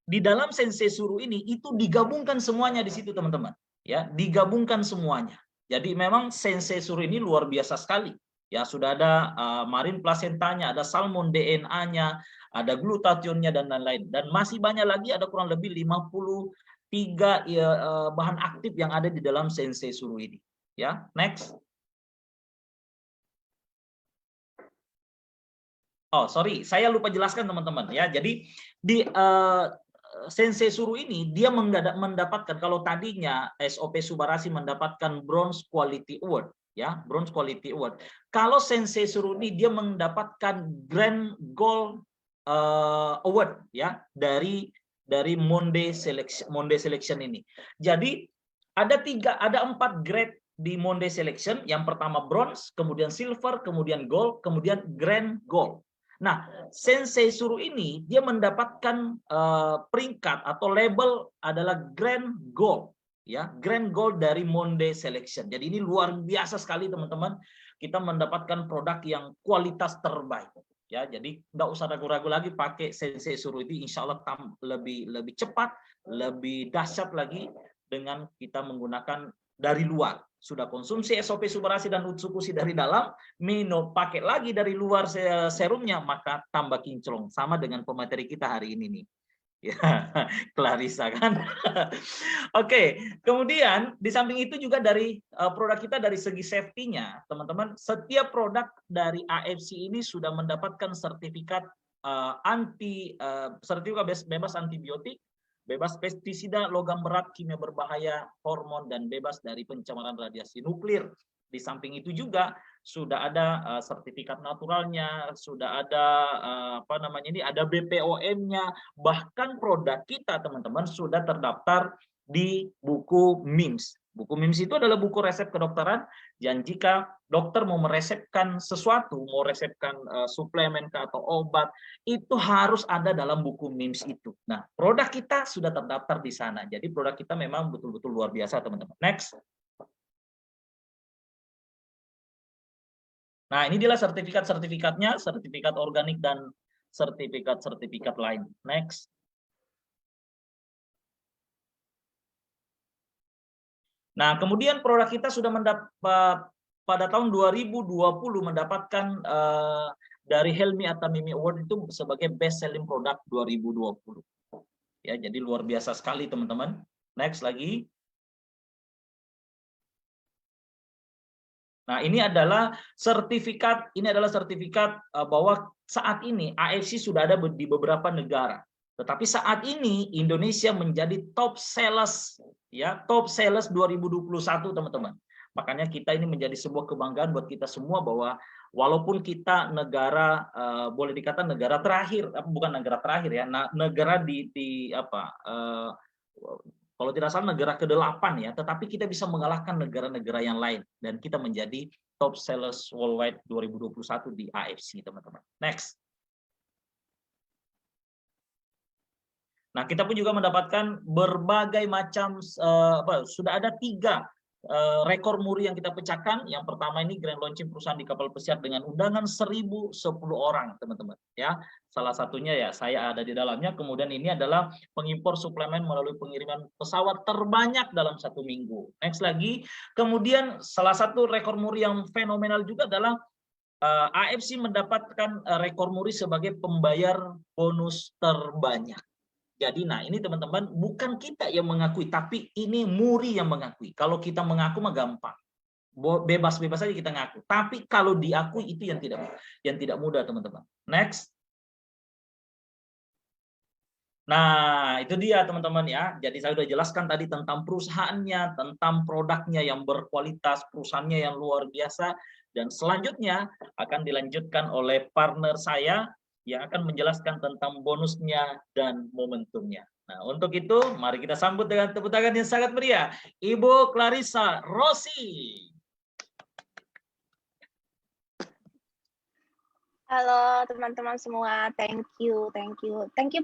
di dalam Sensei Suru ini itu digabungkan semuanya di situ, teman-teman. Ya, digabungkan semuanya. Jadi memang Sensei Suru ini luar biasa sekali. Ya, sudah ada marine placentanya, ada salmon DNA-nya, ada glutathionnya dan lain-lain. Dan masih banyak lagi, ada kurang lebih 53 bahan aktif yang ada di dalam Sensei Suru ini. Ya, next. Oh, sorry, saya lupa jelaskan, teman-teman. Ya, jadi di Sensei Suru ini dia mendapatkan, kalau tadinya SOP Subarasi mendapatkan Bronze Quality Award, ya, Bronze Quality Award. Kalau Sensei Suru ini dia mendapatkan Grand Gold Award, ya, dari Monde Selection ini. Jadi ada 4 grade di Monde Selection. Yang pertama bronze, kemudian silver, kemudian gold, kemudian grand gold. Nah, Sensei Suru ini dia mendapatkan peringkat atau label adalah grand gold, ya, grand gold dari Monde Selection. Jadi ini luar biasa sekali, teman-teman. Kita mendapatkan produk yang kualitas terbaik. Ya, jadi nggak usah ragu-ragu lagi, pakai Sensei Suru ini, insya Allah lebih cepat, lebih dahsyat lagi dengan kita menggunakan dari luar. Sudah konsumsi SOP Subarasi dan Utsukushi dari dalam, pakai lagi dari luar serumnya, maka tambah kinclong. Sama dengan pemateri kita hari ini nih. Ya, Clarissa kan. Oke, kemudian di samping itu juga dari produk kita dari segi safety-nya, teman-teman, setiap produk dari AFC ini sudah mendapatkan sertifikat sertifikat bebas antibiotik, bebas pestisida, logam berat, kimia berbahaya, hormon, dan bebas dari pencemaran radiasi nuklir. Di samping itu juga sudah ada sertifikat naturalnya, sudah ada apa namanya ini, ada BPOM-nya, bahkan produk kita, teman-teman, sudah terdaftar di buku MIMS. Buku MIMS itu adalah buku resep kedokteran, dan jika dokter mau meresepkan sesuatu, mau resepkan suplemen atau obat, itu harus ada dalam buku MIMS itu. Nah, produk kita sudah terdaftar di sana. Jadi produk kita memang betul-betul luar biasa, teman-teman. Next. Nah, ini adalah sertifikat-sertifikatnya, sertifikat organik dan sertifikat-sertifikat lain. Next. Nah, kemudian produk kita sudah pada tahun 2020 mendapatkan dari Helmi Atamimi Award itu sebagai best selling product 2020. Ya, jadi luar biasa sekali, teman-teman. Next lagi. Nah, ini adalah sertifikat bahwa saat ini AFC sudah ada di beberapa negara. Tetapi saat ini Indonesia menjadi top sales, ya, top sales 2021, teman-teman. Makanya kita ini menjadi sebuah kebanggaan buat kita semua bahwa walaupun kita negara boleh dikatakan negara terakhir, bukan negara terakhir ya, negara kalau tidak salah negara ke-8 ya, tetapi kita bisa mengalahkan negara-negara yang lain dan kita menjadi top sellers worldwide 2021 di AFC, teman-teman. Next. Nah, kita pun juga mendapatkan berbagai macam sudah ada 3 rekor muri yang kita pecahkan. Yang pertama ini grand launching perusahaan di kapal pesiar dengan undangan 1010 orang, teman-teman. Ya, salah satunya ya saya ada di dalamnya. Kemudian ini adalah pengimpor suplemen melalui pengiriman pesawat terbanyak dalam 1 minggu. Next lagi. Kemudian salah satu rekor muri yang fenomenal juga adalah AFC mendapatkan rekor muri sebagai pembayar bonus terbanyak. Jadi, nah ini teman-teman, bukan kita yang mengakui, tapi ini muri yang mengakui. Kalau kita mengaku mah gampang, bebas-bebas saja kita ngaku. Tapi kalau diakui itu yang tidak mudah, teman-teman. Next. Nah, itu dia teman-teman ya. Jadi saya sudah jelaskan tadi tentang perusahaannya, tentang produknya yang berkualitas, perusahaannya yang luar biasa. Dan selanjutnya akan dilanjutkan oleh partner saya yang akan menjelaskan tentang bonusnya dan momentumnya. Nah, untuk itu mari kita sambut dengan tepuk tangan yang sangat meriah, Ibu Clarissa Rossi. Halo teman-teman semua, thank you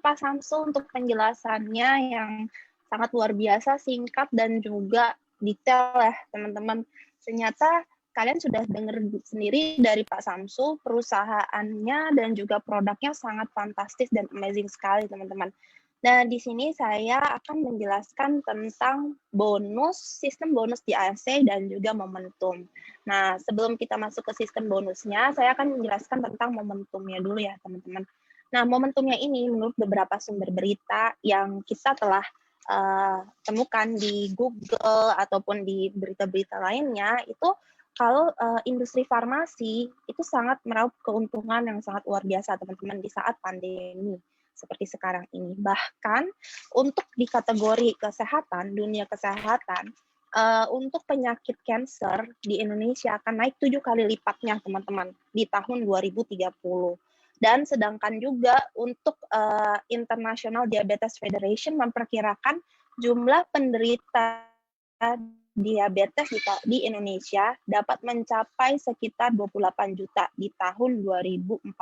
Pak Samsul untuk penjelasannya yang sangat luar biasa, singkat dan juga detail ya teman-teman. Ternyata kalian sudah dengar sendiri dari Pak Samsul, perusahaannya dan juga produknya sangat fantastis dan amazing sekali teman-teman. Nah, di sini saya akan menjelaskan tentang sistem bonus di AFC dan juga momentum. Nah, sebelum kita masuk ke sistem bonusnya, saya akan menjelaskan tentang momentumnya dulu ya teman-teman. Nah, momentumnya ini menurut beberapa sumber berita yang kita telah temukan di Google ataupun di berita-berita lainnya, itu kalau industri farmasi itu sangat meraup keuntungan yang sangat luar biasa teman-teman di saat pandemi seperti sekarang ini. Bahkan untuk di kategori kesehatan, dunia kesehatan, untuk penyakit kanker di Indonesia akan naik 7 kali lipatnya teman-teman di tahun 2030. Dan sedangkan juga untuk International Diabetes Federation memperkirakan jumlah penderita diabetes di Indonesia dapat mencapai sekitar 28 juta di tahun 2045.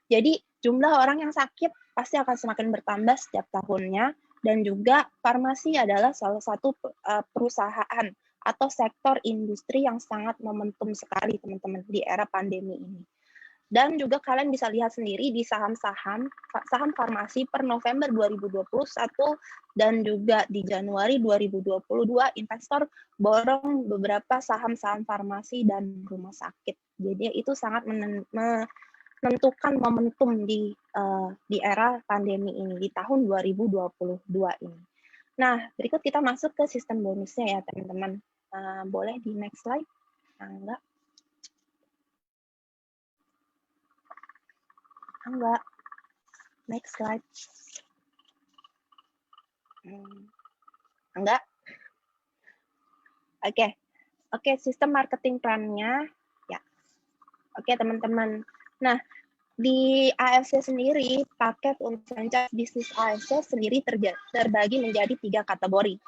Jadi jumlah orang yang sakit pasti akan semakin bertambah setiap tahunnya, dan juga farmasi adalah salah satu perusahaan atau sektor industri yang sangat momentum sekali teman-teman di era pandemi ini. Dan juga kalian bisa lihat sendiri di saham farmasi per November 2021 dan juga di Januari 2022 investor borong beberapa saham-saham farmasi dan rumah sakit. Jadi itu sangat menentukan momentum di era pandemi ini di tahun 2022 ini. Nah, berikut kita masuk ke sistem bonusnya ya teman-teman. Boleh di next slide? Enggak. Next slide. Enggak. Oke, sistem marketing plan-nya ya. Oke, teman-teman. Nah, di AFC sendiri, paket untuk franchise bisnis AFC sendiri terbagi menjadi 3 kategori.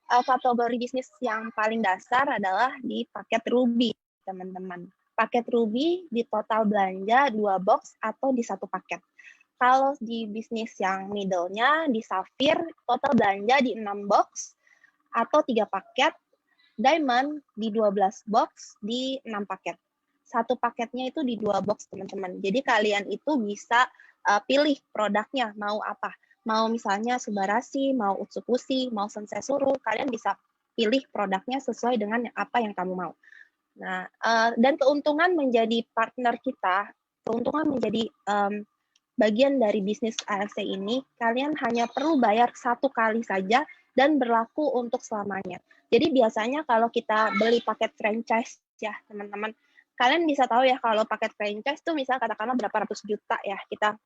Kategori bisnis yang paling dasar adalah di paket Ruby, teman-teman. Paket Ruby di total belanja 2 box atau di 1 paket. Kalau di bisnis yang middle-nya, di Sapphire, total belanja di 6 box atau 3 paket. Diamond di 12 box di 6 paket. 1 paketnya itu di 2 box, teman-teman. Jadi kalian itu bisa pilih produknya, mau apa. Mau misalnya Subarasi, mau Utsukushi, mau Sensesuru, kalian bisa pilih produknya sesuai dengan apa yang kamu mau. Nah, dan keuntungan menjadi partner kita, keuntungan menjadi bagian dari bisnis AFC ini, kalian hanya perlu bayar 1 kali saja dan berlaku untuk selamanya. Jadi biasanya kalau kita beli paket franchise ya teman-teman, kalian bisa tahu ya kalau paket franchise tuh misal katakanlah berapa ratus juta ya kita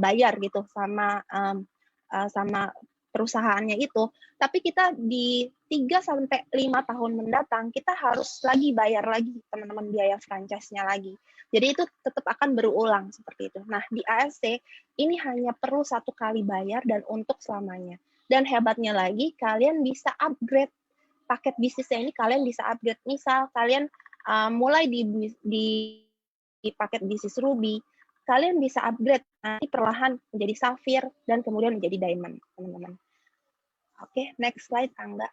bayar gitu sama perusahaannya itu, tapi kita di 3 sampai 5 tahun mendatang kita harus lagi bayar lagi teman-teman biaya franchise-nya lagi. Jadi itu tetap akan berulang seperti itu. Nah, di ASC ini hanya perlu 1 kali bayar dan untuk selamanya. Dan hebatnya lagi kalian bisa upgrade paket bisnisnya ini, kalian bisa upgrade. Misal kalian mulai di paket bisnis Ruby, kalian bisa upgrade nanti perlahan menjadi Sapphire dan kemudian menjadi Diamond, teman-teman. Oke, next slide, Angga.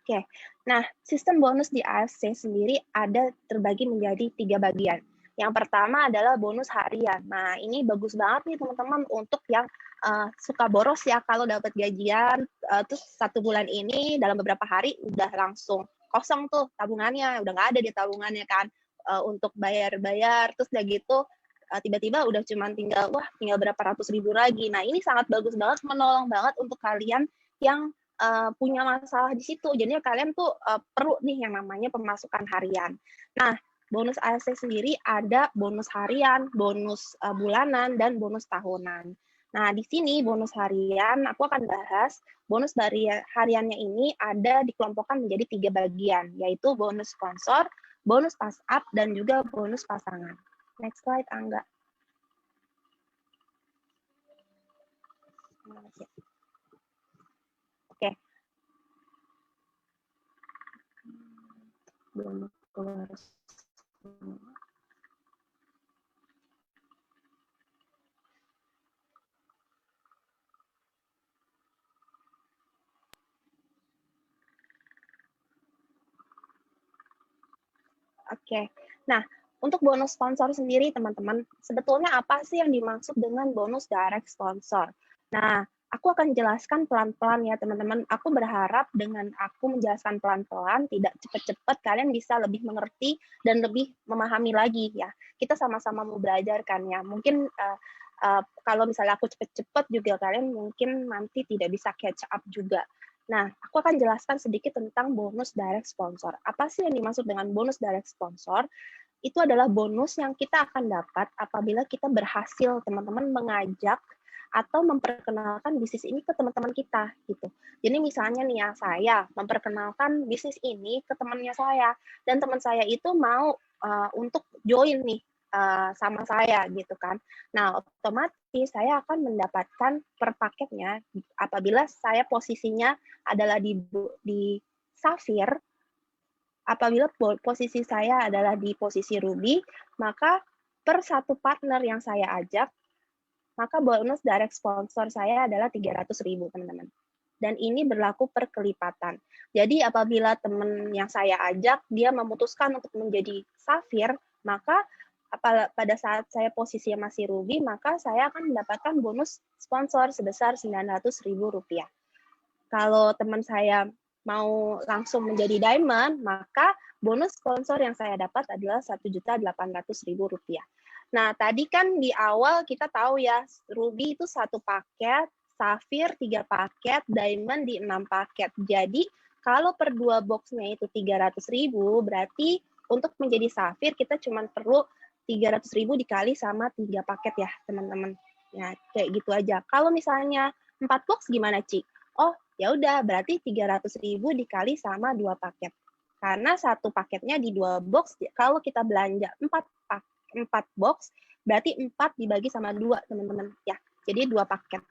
Oke, nah sistem bonus di ASC sendiri ada terbagi menjadi 3 bagian. Yang pertama adalah bonus harian. Nah, ini bagus banget nih teman-teman untuk yang suka boros ya, kalau dapat gajian, terus 1 bulan ini dalam beberapa hari udah langsung kosong tuh tabungannya, udah nggak ada di tabungannya kan, untuk bayar-bayar, terus udah gitu tiba-tiba udah tinggal berapa ratus ribu lagi. Nah, ini sangat bagus banget, menolong banget untuk kalian yang punya masalah di situ. Jadinya kalian tuh perlu nih yang namanya pemasukan harian. Nah, bonus ASC sendiri ada bonus harian, bonus bulanan, dan bonus tahunan. Nah, di sini bonus harian, aku akan bahas bonus dari hariannya ini ada dikelompokkan menjadi 3 bagian, yaitu bonus sponsor, bonus pass up, dan juga bonus pasangan. Next slide, Angga. Oke. Belum keluar. Oke. Nah, untuk bonus sponsor sendiri, teman-teman, sebetulnya apa sih yang dimaksud dengan bonus direct sponsor? Nah, aku akan jelaskan pelan-pelan ya, teman-teman. Aku berharap dengan aku menjelaskan pelan-pelan, tidak cepat-cepat, kalian bisa lebih mengerti dan lebih memahami lagi ya. Kita sama-sama mau belajar kan ya. Mungkin kalau misalnya aku cepat-cepat juga, kalian mungkin nanti tidak bisa catch up juga. Nah, aku akan jelaskan sedikit tentang bonus direct sponsor. Apa sih yang dimaksud dengan bonus direct sponsor? Itu adalah bonus yang kita akan dapat apabila kita berhasil teman-teman mengajak atau memperkenalkan bisnis ini ke teman-teman kita gitu. Jadi misalnya nih ya, saya memperkenalkan bisnis ini ke temannya saya dan teman saya itu mau untuk join nih sama saya gitu kan. Nah, otomatis saya akan mendapatkan per paketnya apabila saya posisinya adalah di Sapphire. Apabila posisi saya adalah di posisi Ruby, maka per 1 partner yang saya ajak, maka bonus direct sponsor saya adalah 300.000, teman-teman. Dan ini berlaku per kelipatan. Jadi apabila teman yang saya ajak, dia memutuskan untuk menjadi Sapphire, maka pada saat saya posisinya masih Ruby, maka saya akan mendapatkan bonus sponsor sebesar Rp900.000. Kalau teman saya mau langsung menjadi Diamond, maka bonus sponsor yang saya dapat adalah Rp1.800.000. Nah, tadi kan di awal kita tahu ya, Ruby itu 1 paket, Sapphire 3 paket, Diamond di 6 paket. Jadi, kalau per 2 boxnya itu 300.000, berarti untuk menjadi Sapphire kita cuma perlu 300.000 dikali sama 3 paket ya, teman-teman. Ya, kayak gitu aja. Kalau misalnya 4 box gimana, Ci? Oh, ya udah berarti 300.000 dikali sama 2 paket. Karena 1 paketnya di 2 box, kalau kita belanja 4 box, berarti 4 dibagi sama 2, teman-teman. Ya, jadi 2 paket.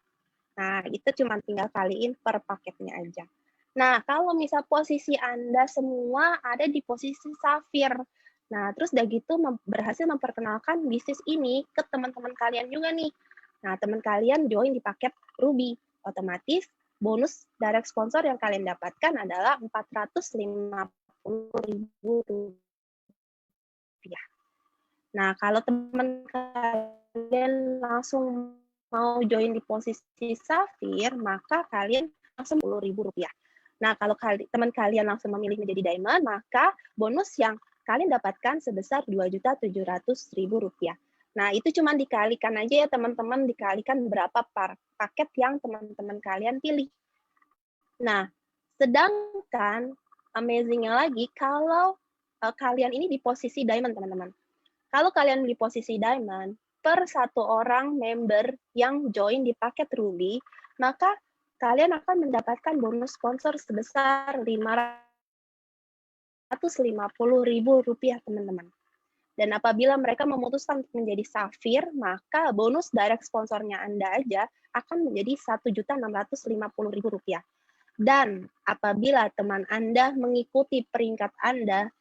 Nah, itu cuma tinggal kaliin per paketnya aja. Nah, kalau misal posisi Anda semua ada di posisi Sapphire, nah, terus udah gitu berhasil memperkenalkan bisnis ini ke teman-teman kalian juga nih. Nah, teman kalian join di paket Ruby. Otomatis bonus direct sponsor yang kalian dapatkan adalah Rp450.000. Nah, kalau teman kalian langsung mau join di posisi Sapphire, maka kalian langsung Rp10.000. Nah, kalau teman kalian langsung memilih menjadi Diamond, maka bonus yang kalian dapatkan sebesar Rp2.700.000. Nah, itu cuma dikalikan aja ya teman-teman, dikalikan berapa paket yang teman-teman kalian pilih. Nah, sedangkan amazing-nya lagi, kalau kalian ini di posisi diamond, teman-teman. Kalau kalian di posisi diamond, per satu orang member yang join di paket Ruby, maka kalian akan mendapatkan bonus sponsor sebesar Rp550.000, teman-teman. Dan apabila mereka memutuskan untuk menjadi Safir, maka bonus direct sponsornya Anda aja akan menjadi Rp1.650.000. Dan apabila teman Anda mengikuti peringkat Anda,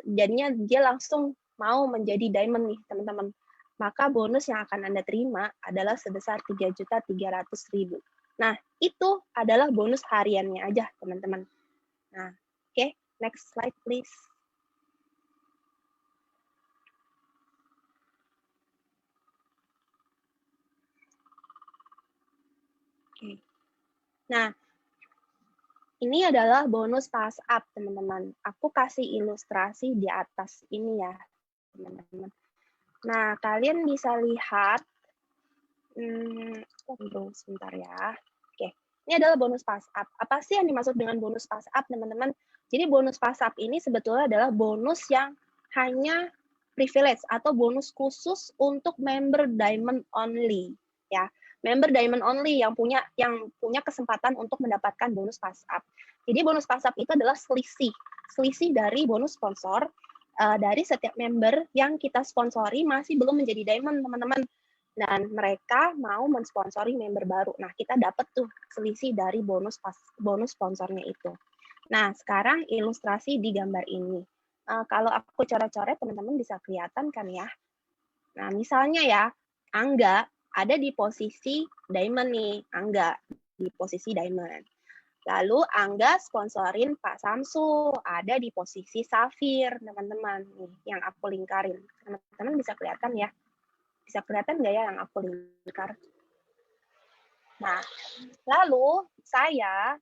jadinya dia langsung mau menjadi diamond nih, teman-teman. Maka bonus yang akan Anda terima adalah sebesar Rp3.300.000. Nah, itu adalah bonus hariannya aja, teman-teman. Nah, oke, next slide please. Oke. Nah, ini adalah bonus pass up, teman-teman. Aku kasih ilustrasi di atas ini ya, teman-teman. Nah, kalian bisa lihat, tunggu sebentar ya. Oke, ini adalah bonus pass up. Apa sih yang dimaksud dengan bonus pass up, teman-teman? Jadi bonus pass up ini sebetulnya adalah bonus yang hanya privilege atau bonus khusus untuk member diamond only, ya. Member diamond only yang punya kesempatan untuk mendapatkan bonus pass up. Jadi bonus pass up itu adalah selisih dari bonus sponsor dari setiap member yang kita sponsori masih belum menjadi diamond, teman-teman. Dan mereka mau mensponsori member baru. Nah, kita dapat tuh selisih dari bonus sponsornya itu. Nah, sekarang ilustrasi di gambar ini. Kalau aku coret-coret, teman-teman bisa kelihatan kan ya. Nah, misalnya ya, Angga ada di posisi diamond nih, Angga di posisi diamond. Lalu Angga sponsorin Pak Samsu, ada di posisi Safir, teman-teman. Nih, yang aku lingkarin. Teman-teman bisa kelihatan ya. Bisa kelihatan nggak ya yang aku lingkar? Nah, lalu saya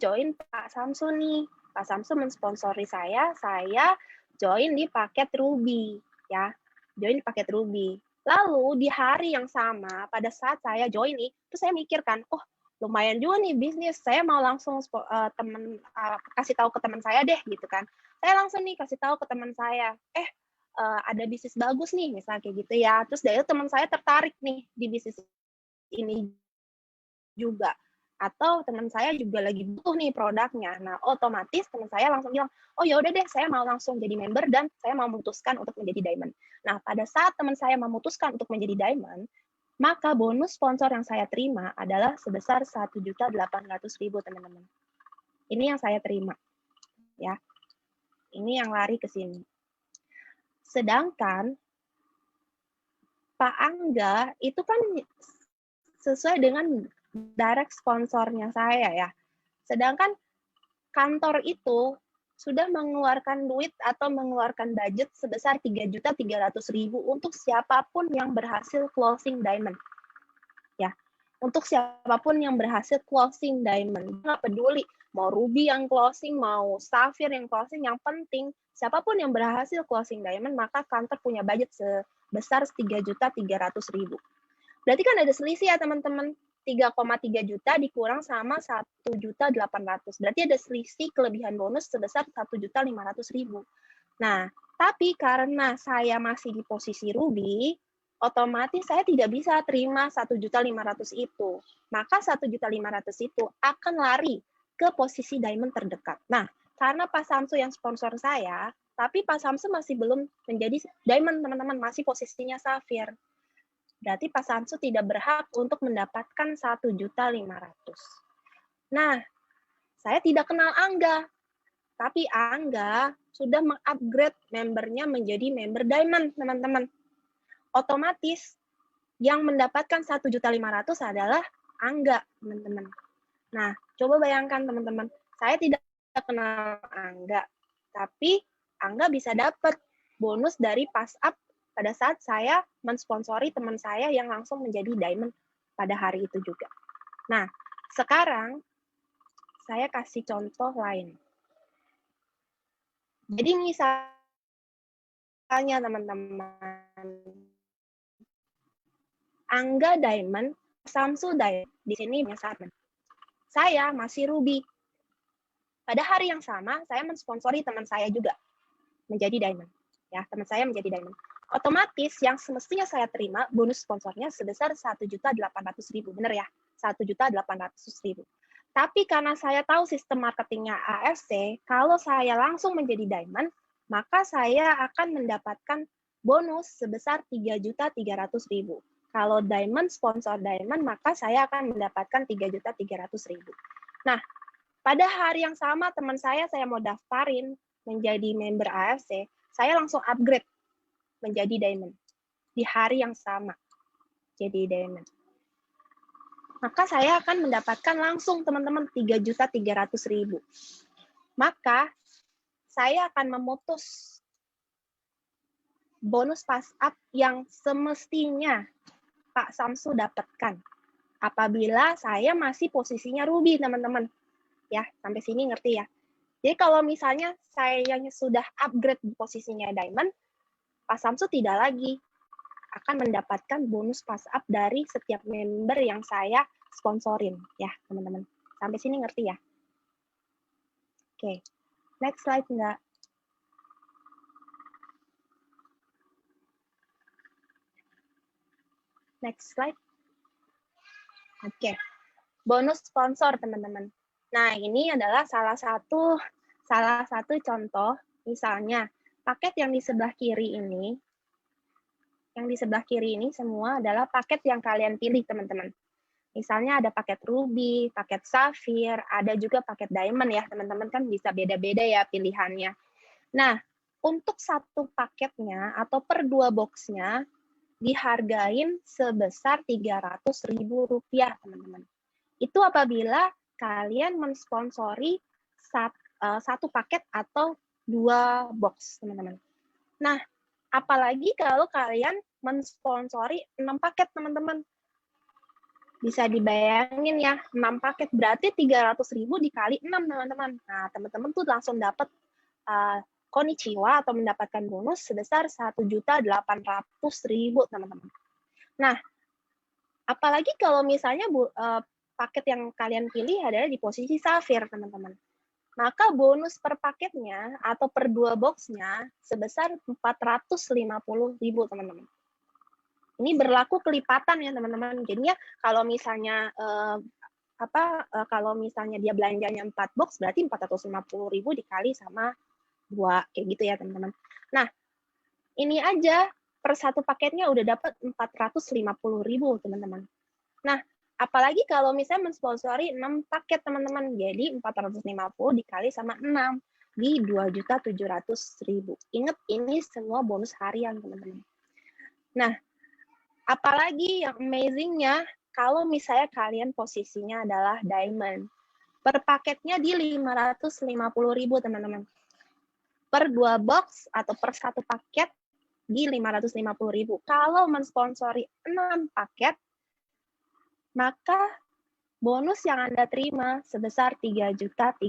join Pak Samsu nih. Pak Samsu mensponsori saya join di paket Ruby, ya. Join di paket Ruby. Lalu di hari yang sama, pada saat saya join nih, terus saya mikirkan, oh lumayan juga nih bisnis, saya mau langsung kasih tahu ke teman saya deh, gitu kan. Saya langsung nih kasih tahu ke teman saya, ada bisnis bagus nih, misalnya kayak gitu ya. Terus dari teman saya tertarik nih di bisnis ini juga. Atau teman saya juga lagi butuh nih produknya. Nah, otomatis teman saya langsung bilang, oh ya udah deh, saya mau langsung jadi member dan saya mau memutuskan untuk menjadi diamond. Nah, pada saat teman saya memutuskan untuk menjadi diamond, maka bonus sponsor yang saya terima adalah sebesar Rp1.800.000, teman-teman. Ini yang saya terima. Ya. Ini yang lari ke sini. Sedangkan Pak Angga itu kan sesuai dengan direct sponsornya saya ya. Sedangkan kantor itu sudah mengeluarkan duit atau mengeluarkan budget sebesar Rp3.300.000 untuk siapapun yang berhasil closing diamond. Ya, untuk siapapun yang berhasil closing diamond. Nggak peduli mau Ruby yang closing, mau Safir yang closing, yang penting siapapun yang berhasil closing diamond, maka kantor punya budget sebesar Rp3.300.000. Berarti kan ada selisih ya teman-teman. 3,3 juta dikurang sama 1.800.000. Berarti ada selisih kelebihan bonus sebesar 1.500.000. Nah, tapi karena saya masih di posisi Ruby, otomatis saya tidak bisa terima 1.500.000 itu. Maka 1.500.000 itu akan lari ke posisi diamond terdekat. Nah, karena Pak Samsu yang sponsor saya, tapi Pak Samsu masih belum menjadi diamond, teman-teman, masih posisinya Safir. Berarti Pak Samsu tidak berhak untuk mendapatkan 1.500.000. Nah, saya tidak kenal Angga, tapi Angga sudah mengupgrade membernya menjadi member diamond, teman-teman. Otomatis yang mendapatkan 1.500.000 adalah Angga, teman-teman. Nah, coba bayangkan teman-teman, saya tidak kenal Angga, tapi Angga bisa dapat bonus dari pass up pada saat saya mensponsori teman saya yang langsung menjadi diamond pada hari itu juga. Nah, sekarang saya kasih contoh lain. Jadi misalnya misalnya teman-teman, Angga Diamond, Samsu Diamond, di sini sama. Saya masih Ruby. Pada hari yang sama, saya mensponsori teman saya juga menjadi Diamond. Ya, teman saya menjadi Diamond. Otomatis yang semestinya saya terima bonus sponsornya sebesar 1.800.000, benar ya? 1.800.000. Tapi karena saya tahu sistem marketingnya AFC, kalau saya langsung menjadi Diamond, maka saya akan mendapatkan bonus sebesar 3.300.000. Kalau Diamond sponsor Diamond, maka saya akan mendapatkan 3.300.000. Nah, pada hari yang sama teman saya mau daftarin menjadi member AFC, saya langsung upgrade menjadi Diamond di hari yang sama jadi Diamond. Maka saya akan mendapatkan langsung teman-teman 3.300.000. Maka saya akan memutus bonus pass up yang semestinya Pak Samsu dapatkan apabila saya masih posisinya Ruby, teman-teman. Ya, sampai sini ngerti ya. Jadi kalau misalnya saya sudah upgrade di posisinya Diamond, Pak Samsu tidak lagi akan mendapatkan bonus pass up dari setiap member yang saya sponsorin, ya teman-teman. Sampai sini ngerti ya? Oke, next slide enggak? Next slide. Oke, bonus sponsor teman-teman. Nah, ini adalah salah satu contoh, misalnya paket yang di sebelah kiri ini, semua adalah paket yang kalian pilih, teman-teman. Misalnya ada paket Ruby, paket Sapphire, ada juga paket Diamond ya, teman-teman, kan bisa beda-beda ya pilihannya. Nah, untuk satu paketnya atau per 2 boxnya dihargain sebesar Rp300.000, teman-teman. Itu apabila kalian mensponsori satu paket atau 2 box, teman-teman. Nah, apalagi kalau kalian mensponsori 6 paket, teman-teman. Bisa dibayangin ya, 6 paket berarti 300.000 dikali 6, teman-teman. Nah, teman-teman tuh langsung dapat konnichiwa atau mendapatkan bonus sebesar 1.800.000, teman-teman. Nah, apalagi kalau misalnya paket yang kalian pilih adalah di posisi Sapphire, teman-teman. Maka bonus per paketnya atau per 2 boxnya sebesar 450.000, teman-teman. Ini berlaku kelipatan ya, teman-teman. Jadinya kalau misalnya kalau misalnya dia belanjanya 4 box, berarti 450.000 dikali sama 2, kayak gitu ya, teman-teman. Nah, ini aja per satu paketnya udah dapat 450.000, teman-teman. Nah, apalagi kalau misalnya mensponsori 6 paket, teman-teman. Jadi 450 dikali sama 6 di 2.700.000. Ingat, ini semua bonus harian, teman-teman. Nah, apalagi yang amazing-nya, kalau misalnya kalian posisinya adalah Diamond, per paketnya di 550.000, teman-teman. Per 2 box atau per satu paket di 550.000. Kalau mensponsori 6 paket, maka bonus yang Anda terima sebesar 3.300.000,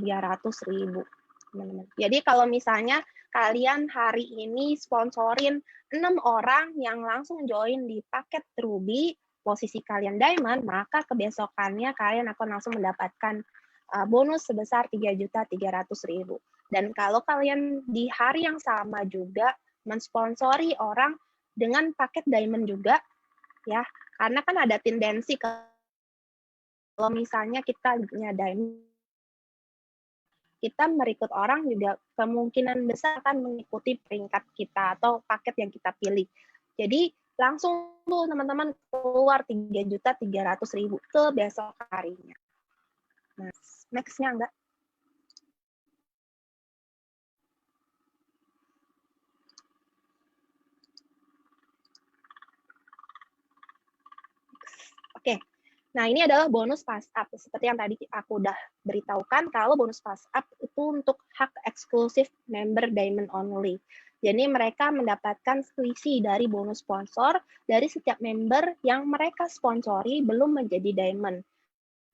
teman-teman. Jadi kalau misalnya kalian hari ini sponsorin 6 orang yang langsung join di paket Ruby, posisi kalian Diamond, maka kebesokannya kalian akan langsung mendapatkan bonus sebesar 3.300.000. Dan kalau kalian di hari yang sama juga mensponsori orang dengan paket Diamond juga, ya, karena kan ada tendensi kalau misalnya kita punya Diamond, kita merekrut orang juga kemungkinan besar akan mengikuti peringkat kita atau paket yang kita pilih. Jadi langsung tuh teman-teman keluar 3.300.000 ke besok harinya. Nah, next-nya enggak? Oke. Nah, ini adalah bonus pass up. Seperti yang tadi aku udah beritahukan, kalau bonus pass up itu untuk hak eksklusif member Diamond only. Jadi mereka mendapatkan selisih dari bonus sponsor dari setiap member yang mereka sponsori belum menjadi Diamond.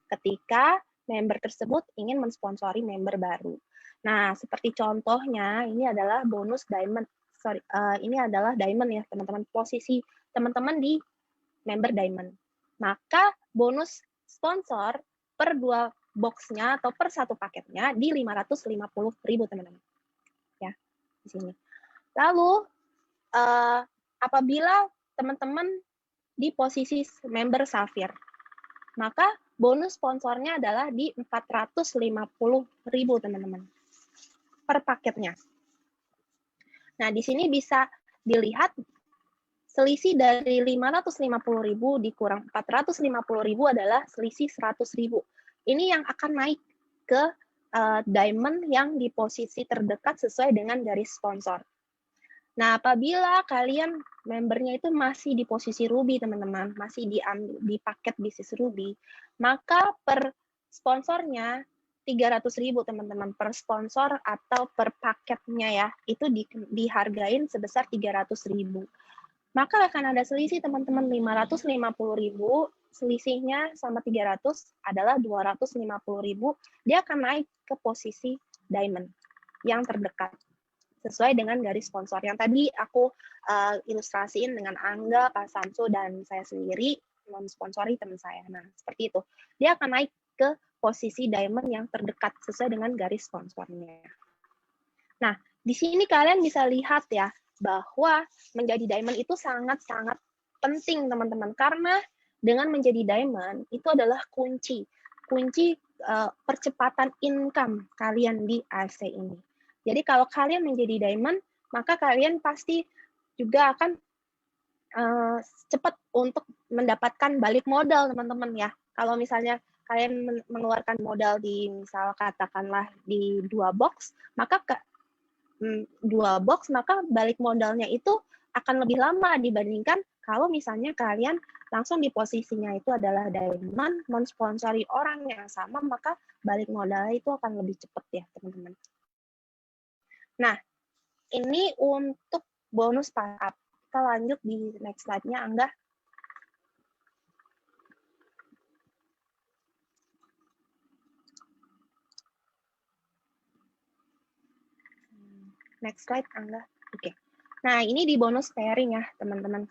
Ketika member tersebut ingin mensponsori member baru. Nah, seperti contohnya, ini adalah bonus Diamond ini adalah diamond ya teman-teman, posisi teman-teman di member diamond. Maka bonus sponsor per 2 boxnya atau per 1 paketnya di 550.000 teman-teman. Ya, di sini. Lalu apabila teman-teman di posisi member Sapphire, maka bonus sponsornya adalah di 450.000 teman-teman per paketnya. Nah, di sini bisa dilihat selisih dari 550.000 dikurang 450.000 adalah selisih 100.000. Ini yang akan naik ke diamond yang di posisi terdekat sesuai dengan garis sponsor. Nah, apabila kalian membernya itu masih di posisi ruby, teman-teman, masih di paket bisnis ruby, maka per sponsornya 300.000 teman-teman per sponsor atau per paketnya ya, itu dihargain sebesar 300.000. Maka akan ada selisih teman-teman 550.000, selisihnya sama 300 adalah 250.000, dia akan naik ke posisi diamond yang terdekat sesuai dengan garis sponsor yang tadi aku ilustrasiin dengan Angga, Pak Samsu, dan saya sendiri mensponsori teman saya. Nah, seperti itu. Dia akan naik ke posisi diamond yang terdekat sesuai dengan garis sponsornya. Nah, di sini kalian bisa lihat ya, bahwa menjadi diamond itu sangat-sangat penting, teman-teman. Karena dengan menjadi diamond, itu adalah kunci percepatan income kalian di AFC ini. Jadi kalau kalian menjadi diamond, maka kalian pasti juga akan cepat untuk mendapatkan balik modal, teman-teman ya. Kalau misalnya kalian mengeluarkan modal di misal katakanlah di 2 box, maka 2 box, maka balik modalnya itu akan lebih lama dibandingkan kalau misalnya kalian langsung di posisinya itu adalah diamond, mensponsori orang yang sama, maka balik modalnya itu akan lebih cepat ya, teman-teman. Nah, ini untuk bonus startup. Kita lanjut di next slide-nya, Angga. Next slide, Angga. Oke. Nah, ini di bonus pairing ya, teman-teman.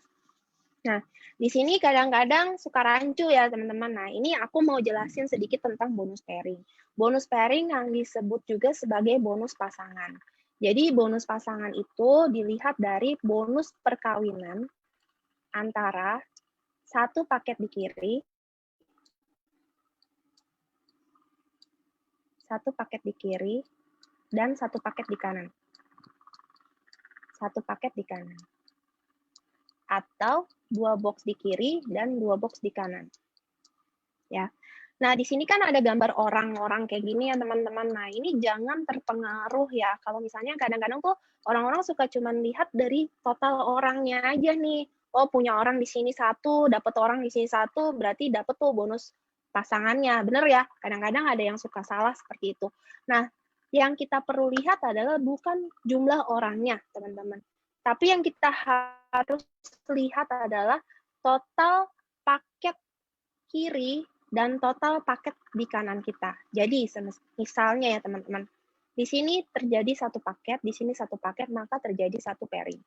Nah, di sini kadang-kadang suka rancu ya, teman-teman. Nah, ini aku mau jelasin sedikit tentang bonus pairing. Bonus pairing yang disebut juga sebagai bonus pasangan. Jadi, bonus pasangan itu dilihat dari bonus perkawinan antara satu paket di kiri, satu paket di kiri, dan satu paket di kanan. Satu paket di kanan. Atau 2 box di kiri dan 2 box di kanan. Ya. Nah, di sini kan ada gambar orang-orang kayak gini ya, teman-teman. Nah, ini jangan terpengaruh ya. Kalau misalnya kadang-kadang tuh orang-orang suka cuma lihat dari total orangnya aja nih. Oh, punya orang di sini 1, dapat orang di sini 1, berarti dapat tuh bonus pasangannya. Bener ya? Kadang-kadang ada yang suka salah seperti itu. Nah, yang kita perlu lihat adalah bukan jumlah orangnya, teman-teman. Tapi yang kita harus lihat adalah total paket kiri dan total paket di kanan kita. Jadi, misalnya ya teman-teman, di sini terjadi satu paket, di sini satu paket, maka terjadi satu pairing.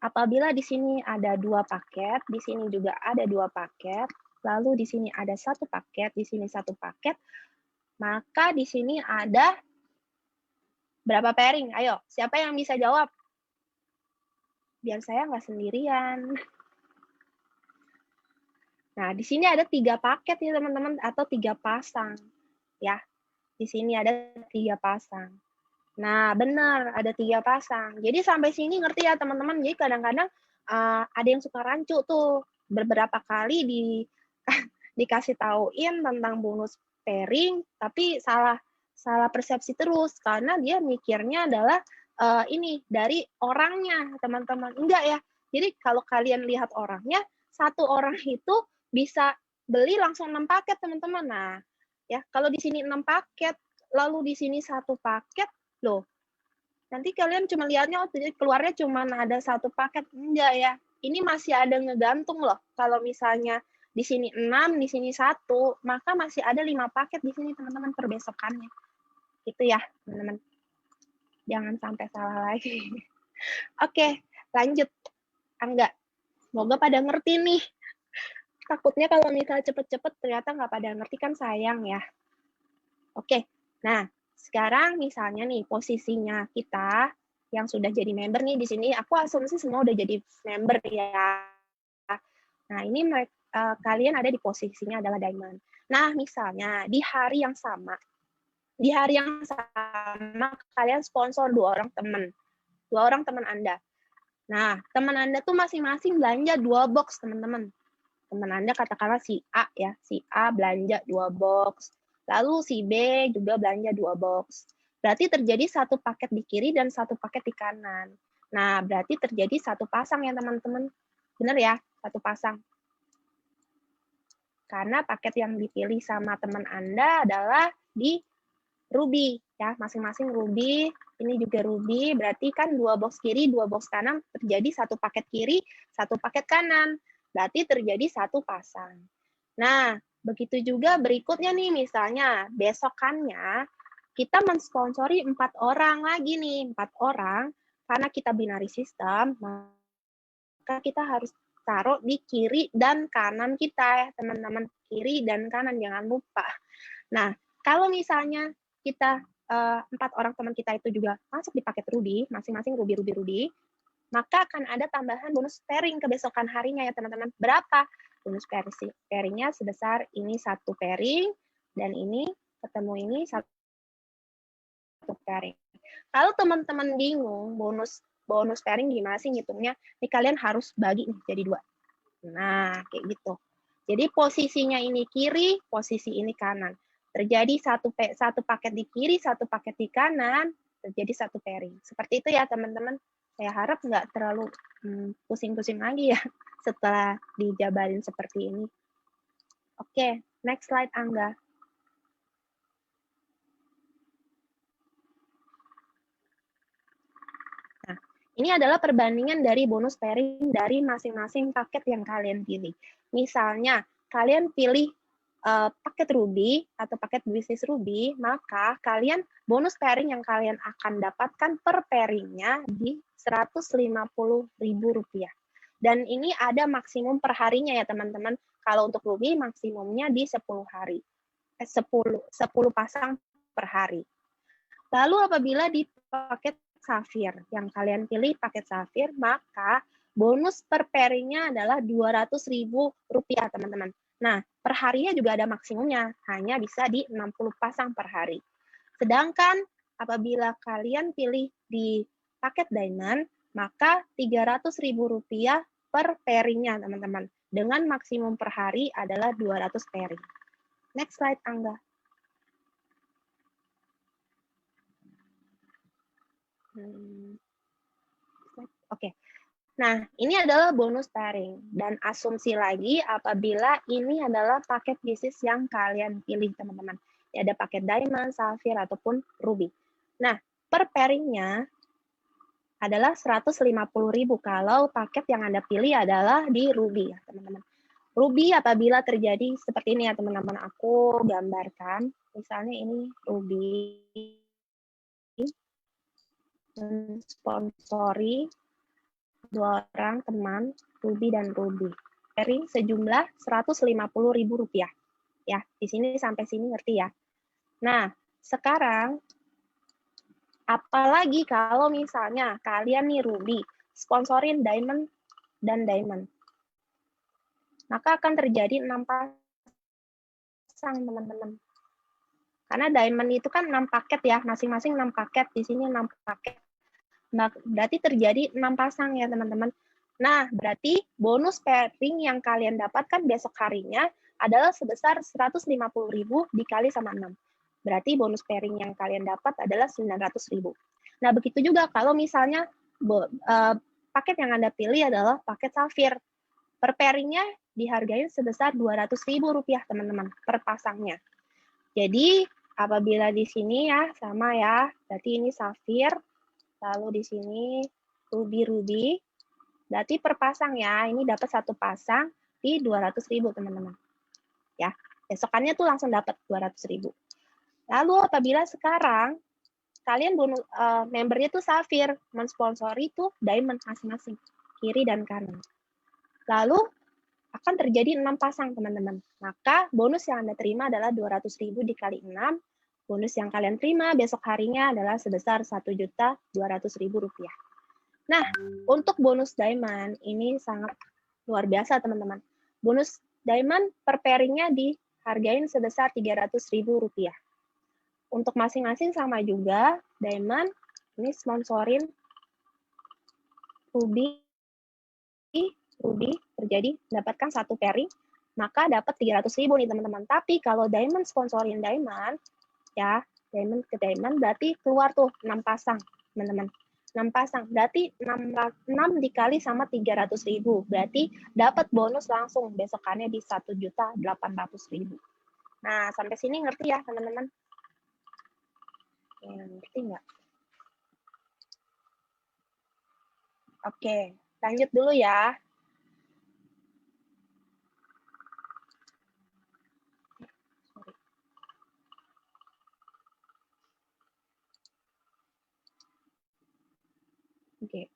Apabila di sini ada 2 paket, di sini juga ada 2 paket, lalu di sini ada 1 paket, di sini 1 paket, maka di sini ada berapa pairing? Ayo, siapa yang bisa jawab? Biar saya nggak sendirian. Nah, di sini ada 3 paket nih teman-teman, atau 3 pasang. Ya, di sini ada 3 pasang. Nah, benar, ada 3 pasang. Jadi sampai sini ngerti ya teman-teman. Jadi kadang-kadang ada yang suka rancu tuh. Beberapa kali dikasih tauin tentang bonus pairing, tapi salah persepsi terus. Karena dia mikirnya adalah ini dari orangnya, teman-teman. Enggak ya. Jadi kalau kalian lihat orangnya, satu orang itu bisa beli langsung 6 paket, teman-teman. Nah, ya, kalau di sini 6 paket, lalu di sini 1 paket, loh. Nanti kalian cuma lihatnya, oh, keluarnya cuma ada 1 paket. Enggak ya. Ini masih ada ngegantung loh. Kalau misalnya di sini 6, di sini 1, maka masih ada 5 paket di sini, teman-teman, per besokannya. Itu ya, teman-teman. Jangan sampai salah lagi. Oke, lanjut. Angga, semoga pada ngerti nih. Takutnya kalau misalnya cepet-cepet ternyata nggak pada ngerti kan sayang ya. Oke, nah sekarang misalnya nih posisinya kita yang sudah jadi member nih di sini, aku asumsi semua udah jadi member ya. Nah ini kalian ada di posisinya adalah diamond. Nah misalnya di hari yang sama kalian sponsor dua orang teman Anda. Nah teman Anda tuh masing-masing belanja 2 box teman-teman. Teman Anda katakanlah si A ya, si A belanja 2 box, lalu si B juga belanja 2 box. Berarti terjadi satu paket di kiri dan satu paket di kanan. Nah, berarti terjadi satu pasang ya teman-teman. Benar ya, satu pasang. Karena paket yang dipilih sama teman Anda adalah di ruby ya, masing-masing ruby, ini juga ruby, berarti kan 2 box kiri, 2 box kanan, terjadi satu paket kiri, satu paket kanan. Berarti terjadi satu pasang. Nah, begitu juga berikutnya nih, misalnya besokannya kita mensponsori 4 orang lagi nih, 4 orang, karena kita binary system, maka kita harus taruh di kiri dan kanan kita ya, teman-teman. Kiri dan kanan, jangan lupa. Nah, kalau misalnya kita 4 orang teman kita itu juga masuk di paket ruby, masing-masing ruby, maka akan ada tambahan bonus pairing kebesokan harinya ya teman-teman. Berapa? Bonus pairingnya sebesar ini 1 pairing, dan ini ketemu ini 1 pairing. Kalau teman-teman bingung bonus pairing gimana sih ngitungnya, nih kalian harus bagi nih jadi 2. Nah, kayak gitu. Jadi posisinya ini kiri, posisi ini kanan. Terjadi satu paket di kiri, satu paket di kanan, terjadi satu pairing. Seperti itu ya teman-teman. Saya harap nggak terlalu pusing-pusing lagi ya setelah dijabarin seperti ini. Oke, next slide Angga. Nah, ini adalah perbandingan dari bonus pairing dari masing-masing paket yang kalian pilih. Misalnya, kalian pilih paket Ruby atau paket bisnis Ruby, maka kalian bonus pairing yang kalian akan dapatkan per pairingnya di Rp150.000. Dan ini ada maksimum per harinya ya teman-teman. Kalau untuk Ruby maksimumnya di 10 hari. 10 pasang per hari. Lalu apabila di paket Safir, yang kalian pilih paket Safir, maka bonus per pairingnya adalah Rp200.000 teman-teman. Nah, per harinya juga ada maksimumnya, hanya bisa di 60 pasang per hari. Sedangkan apabila kalian pilih di paket Diamond, maka Rp300.000 per pairingnya, teman-teman. Dengan maksimum per hari adalah 200 pairing. Next slide, Angga. Oke. Nah, ini adalah bonus pairing. Dan asumsi lagi apabila ini adalah paket bisnis yang kalian pilih, teman-teman. Ya, ada paket Diamond, Sapphire, ataupun Ruby. Nah, per pairingnya adalah Rp150.000 kalau paket yang Anda pilih adalah di Ruby, ya, teman-teman. Ruby apabila terjadi seperti ini ya, teman-teman. Aku gambarkan. Misalnya ini Ruby. Sponsori 2 orang teman, Ruby dan Ruby. Pairing sejumlah Rp150.000. Ya, di sini sampai sini ngerti ya. Nah, sekarang apalagi kalau misalnya kalian nih Ruby sponsorin Diamond dan Diamond. Maka akan terjadi 6 pasang, teman-teman. Karena Diamond itu kan 6 paket ya, masing-masing 6 paket, di sini 6 paket. Nah, berarti terjadi 6 pasang ya, teman-teman. Nah, berarti bonus pairing yang kalian dapatkan besok harinya adalah sebesar Rp150.000 dikali sama 6. Berarti bonus pairing yang kalian dapat adalah Rp900.000. Nah, begitu juga kalau misalnya paket yang Anda pilih adalah paket Safir. Per pairingnya dihargai sebesar Rp200.000, teman-teman, per pasangnya. Jadi, apabila di sini ya, sama ya, berarti ini Safir, lalu di sini Ruby, berarti per pasang ya, ini dapat 1 pasang di 200.000 teman-teman. Ya, besokannya tuh langsung dapat 200.000. Lalu apabila sekarang kalian bonus membernya tuh Sapphire, mensponsori tuh Diamond masing-masing, kiri dan kanan. Lalu akan terjadi 6 pasang, teman-teman. Maka bonus yang Anda terima adalah 200.000 dikali 6. Bonus yang kalian terima besok harinya adalah sebesar Rp1.200.000. Nah, untuk bonus Diamond ini sangat luar biasa, teman-teman. Bonus Diamond per pairingnya dihargain sebesar Rp300.000. Untuk masing-masing sama juga, Diamond ini sponsorin Ruby terjadi dapatkan 1 pairing, maka dapat 300.000 nih teman-teman. Tapi kalau Diamond sponsorin Diamond, ya Diamond ke Diamond berarti keluar tuh 6 pasang, teman-teman. 6 pasang, berarti 6 dikali sama 300.000, berarti dapat bonus langsung besokannya di 1.800.000. Nah, sampai sini ngerti ya teman-teman? Ngerti nggak? Oke, lanjut dulu ya. Oke.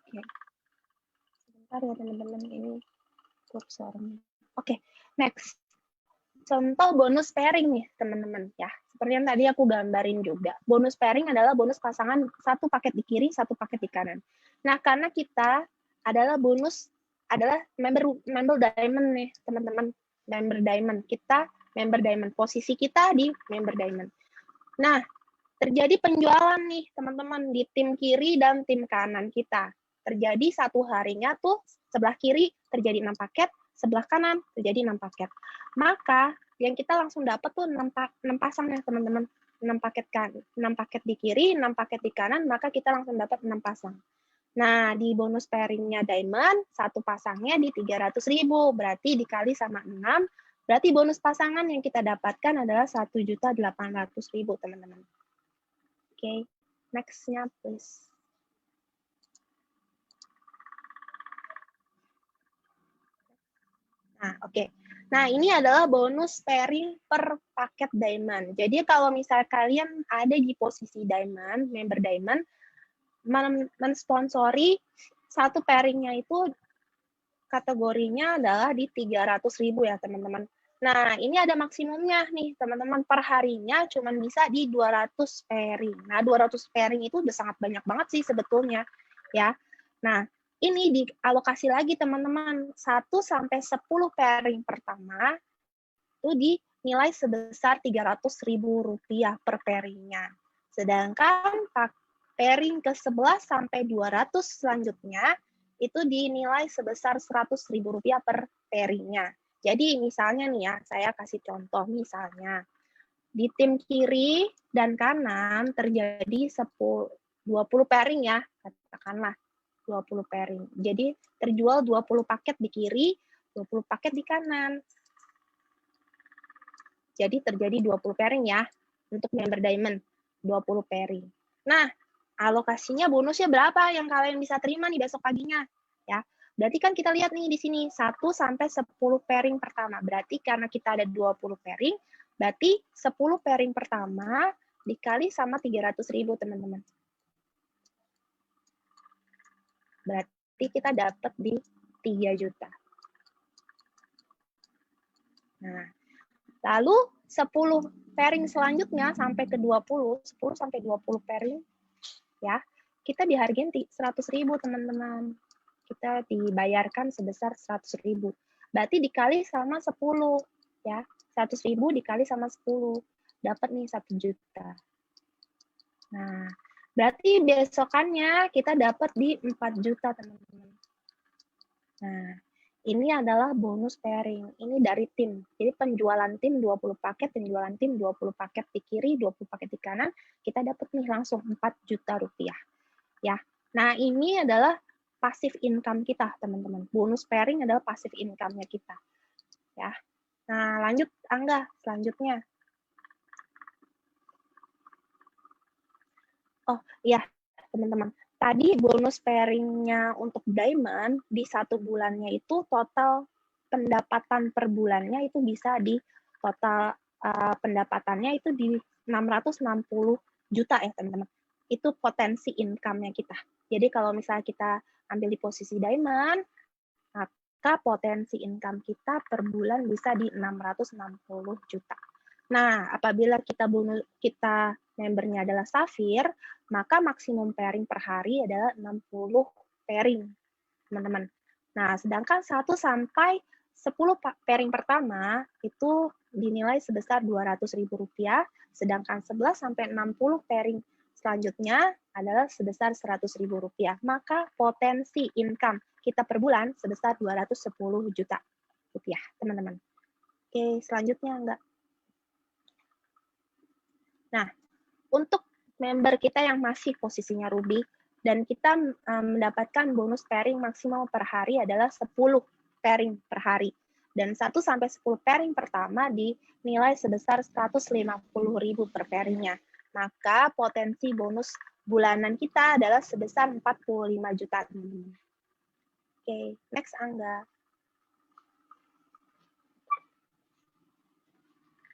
Oke. Sebentar ya teman-teman, ini kursornya. Oke, next. Contoh bonus pairing nih, teman-teman ya. Seperti yang tadi aku gambarin juga. Bonus pairing adalah bonus pasangan 1 paket di kiri, 1 paket di kanan. Nah, karena kita adalah bonus adalah member Diamond nih, teman-teman. Member Diamond. Kita member Diamond. Posisi kita di member Diamond. Nah, terjadi penjualan nih, teman-teman, di tim kiri dan tim kanan kita. Terjadi satu harinya tuh sebelah kiri terjadi 6 paket, sebelah kanan terjadi 6 paket. Maka yang kita langsung dapat tuh 6 pasang ya teman-teman. 6 paket kan, 6 paket di kiri, 6 paket di kanan, maka kita langsung dapat 6 pasang. Nah, di bonus pairingnya Diamond, 1 pasangnya di 300.000, berarti dikali sama 6, berarti bonus pasangan yang kita dapatkan adalah 1.800.000, teman-teman. Oke, next-nya please. Nah, oke. Nah, ini adalah bonus pairing per paket Diamond. Jadi kalau misalnya kalian ada di posisi Diamond, member Diamond, mensponsori 1 pairingnya itu kategorinya adalah di 300.000 ya, teman-teman. Nah, ini ada maksimumnya nih, teman-teman. Per harinya cuma bisa di 200 pairing. Nah, 200 pairing itu udah sangat banyak banget sih sebetulnya, ya. Nah, ini dialokasi lagi, teman-teman. 1 sampai 10 pairing pertama itu dinilai sebesar Rp300.000 per pairingnya. Sedangkan pairing ke-11 sampai 200 selanjutnya itu dinilai sebesar Rp100.000 per pairingnya. Jadi misalnya nih ya, saya kasih contoh misalnya di tim kiri dan kanan terjadi 20 pairing ya, katakanlah 20 pairing. Jadi terjual 20 paket di kiri, 20 paket di kanan. Jadi terjadi 20 pairing ya untuk member Diamond, 20 pairing. Nah, alokasinya bonusnya berapa yang kalian bisa terima nih besok paginya ya. Berarti kan kita lihat nih di sini 1 sampai 10 pairing pertama. Berarti karena kita ada 20 pairing, berarti 10 pairing pertama dikali sama 300.000, teman-teman. Berarti kita dapat di 3 juta. Nah, lalu 10 pairing selanjutnya sampai ke 20, 10 sampai 20 pairing ya. Kita dihargain 100.000, teman-teman. Kita dibayarkan sebesar 100.000. Berarti dikali sama 10 ya. 100.000 dikali sama 10 dapat nih 1 juta. Nah, berarti besokannya kita dapat di 4 juta, teman-teman. Nah, ini adalah bonus pairing. Ini dari tim. Jadi penjualan tim 20 paket, penjualan tim 20 paket di kiri, 20 paket di kanan, kita dapat nih langsung 4 juta rupiah. Ya. Nah, ini adalah passive income kita, teman-teman. Bonus pairing adalah passive income-nya kita. Ya. Nah, lanjut Angga, selanjutnya. Oh, iya, teman-teman. Tadi bonus pairing-nya untuk Diamond di 1 bulannya itu total pendapatan per bulannya itu bisa di total pendapatannya itu di 660 juta ya teman-teman. Itu potensi income-nya kita. Jadi kalau misalnya kita ambil di posisi diamond, maka potensi income kita per bulan bisa di 660 juta. Nah, apabila kita membernya adalah Safir, maka maksimum pairing per hari adalah 60 pairing, teman-teman. Nah, sedangkan 1 sampai 10 pairing pertama itu dinilai sebesar Rp200.000, sedangkan 11 sampai 60 pairing selanjutnya adalah sebesar Rp100.000. Maka potensi income kita per bulan sebesar Rp210 juta, teman-teman. Oke, selanjutnya enggak. Nah, untuk member kita yang masih posisinya Ruby, dan kita mendapatkan bonus pairing maksimal per hari adalah 10 pairing per hari. Dan 1 sampai 10 pairing pertama dinilai sebesar Rp150.000 per pairingnya. Maka potensi bonus bulanan kita adalah sebesar 45 juta. Oke, next Angga.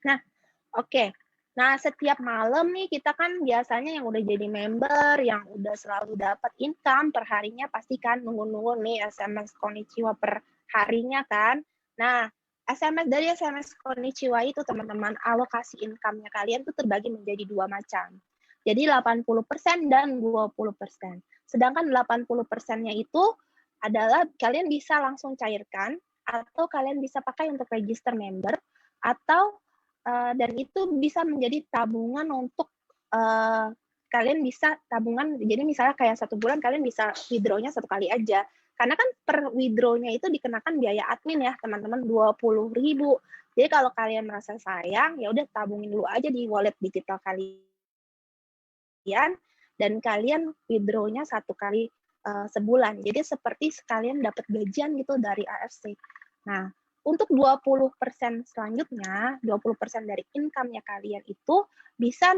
Nah, oke. Nah, setiap malam nih kita kan biasanya yang udah jadi member, yang udah selalu dapat income per harinya pasti kan nunggu-nunggu nih SMS konnichiwa per harinya kan. Nah, SMS konnichiwa itu teman-teman, alokasi income-nya kalian tuh terbagi menjadi 2 macam. Jadi 80% dan 20%. Sedangkan 80%-nya itu adalah kalian bisa langsung cairkan, atau kalian bisa pakai untuk register member, atau dan itu bisa menjadi tabungan untuk kalian bisa tabungan, jadi misalnya kayak 1 bulan kalian bisa withdraw-nya 1 kali aja, karena kan per withdraw-nya itu dikenakan biaya admin ya teman-teman, 20.000. Jadi kalau kalian merasa sayang, ya udah tabungin dulu aja di wallet digital kalian, dan kalian withdraw-nya 1 kali sebulan, jadi seperti sekalian dapat gajian gitu dari AFC. Nah, untuk 20% selanjutnya, 20% dari income-nya kalian itu bisa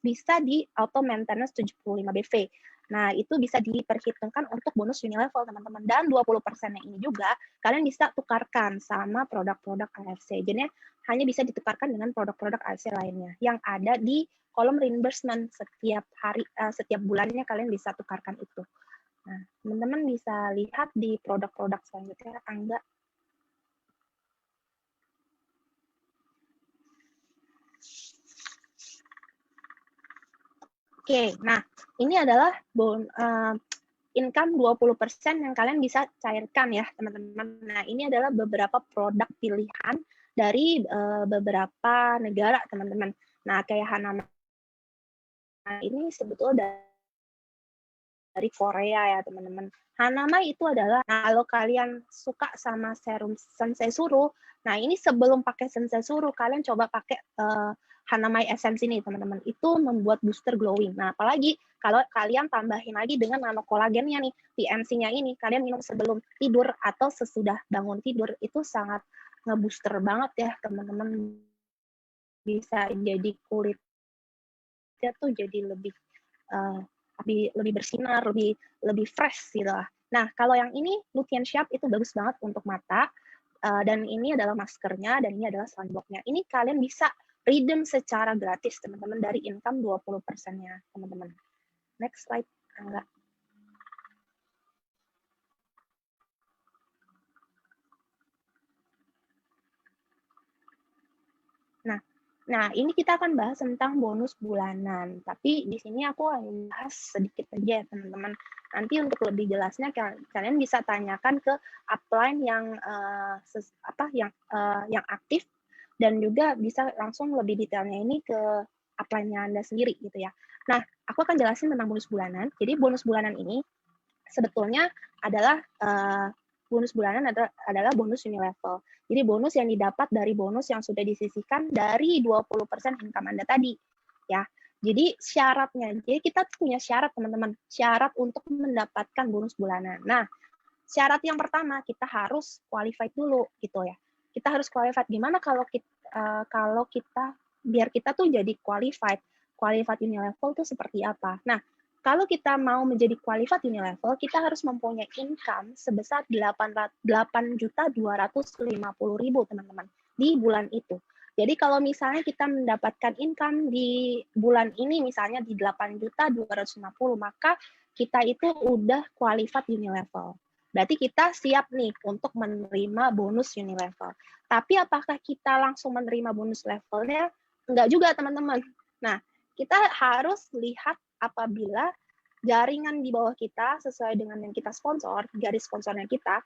bisa di auto maintenance 75 BV. Nah, itu bisa diperhitungkan untuk bonus Unilevel, teman-teman. Dan 20%-nya ini juga kalian bisa tukarkan sama produk-produk AFC. Jadi hanya bisa ditukarkan dengan produk-produk AFC lainnya yang ada di kolom reimbursement setiap hari, setiap bulannya kalian bisa tukarkan itu. Nah, teman-teman bisa lihat di produk-produk selanjutnya, Angga. Oke, nah ini adalah income 20% yang kalian bisa cairkan ya teman-teman. Nah ini adalah beberapa produk pilihan dari beberapa negara teman-teman. Nah kayak Hanama ini sebetulnya dari Korea ya teman-teman. Hanama itu adalah, nah, kalau kalian suka sama serum Sensesuru, nah ini sebelum pakai Sensesuru, kalian coba pakai Hanamai Essence ini teman-teman, itu membuat booster glowing. Nah apalagi kalau kalian tambahin lagi dengan nano kolagennya nih, PMC-nya ini, kalian minum sebelum tidur atau sesudah bangun tidur, itu sangat ngebooster banget ya teman-teman. Bisa jadi kulitnya tuh jadi lebih bersinar, lebih fresh gitu lah. Nah, kalau yang ini Lutein Shop itu bagus banget untuk mata, dan ini adalah maskernya, dan ini adalah sunblocknya. Ini kalian bisa redeem secara gratis, teman-teman, dari income 20%-nya, teman-teman. Next slide, Angga. Nah, ini kita akan bahas tentang bonus bulanan. Tapi di sini aku akan bahas sedikit aja ya, teman-teman. Nanti untuk lebih jelasnya kalian bisa tanyakan ke upline yang yang aktif, dan juga bisa langsung lebih detailnya ini ke upline-nya Anda sendiri gitu ya. Nah, aku akan jelasin tentang bonus bulanan. Jadi bonus bulanan ini sebetulnya adalah bonus bulanan adalah bonus Unilevel. Jadi bonus yang didapat dari bonus yang sudah disisihkan dari 20% income Anda tadi. Ya. Jadi syaratnya, jadi kita punya syarat teman-teman, syarat untuk mendapatkan bonus bulanan. Nah, syarat yang pertama kita harus qualified dulu gitu ya. Kita harus qualified. Gimana kalau kita biar kita tuh jadi qualified Unilevel tuh seperti apa? Nah, kalau kita mau menjadi qualified Unilevel, kita harus mempunyai income sebesar 8.250.000 teman-teman di bulan itu. Jadi kalau misalnya kita mendapatkan income di bulan ini misalnya di 8.250.000, maka kita itu udah qualified Unilevel. Berarti kita siap nih untuk menerima bonus Unilevel. Tapi apakah kita langsung menerima bonus levelnya? Enggak juga, teman-teman. Nah, kita harus lihat apabila jaringan di bawah kita sesuai dengan yang kita sponsor, garis sponsornya kita,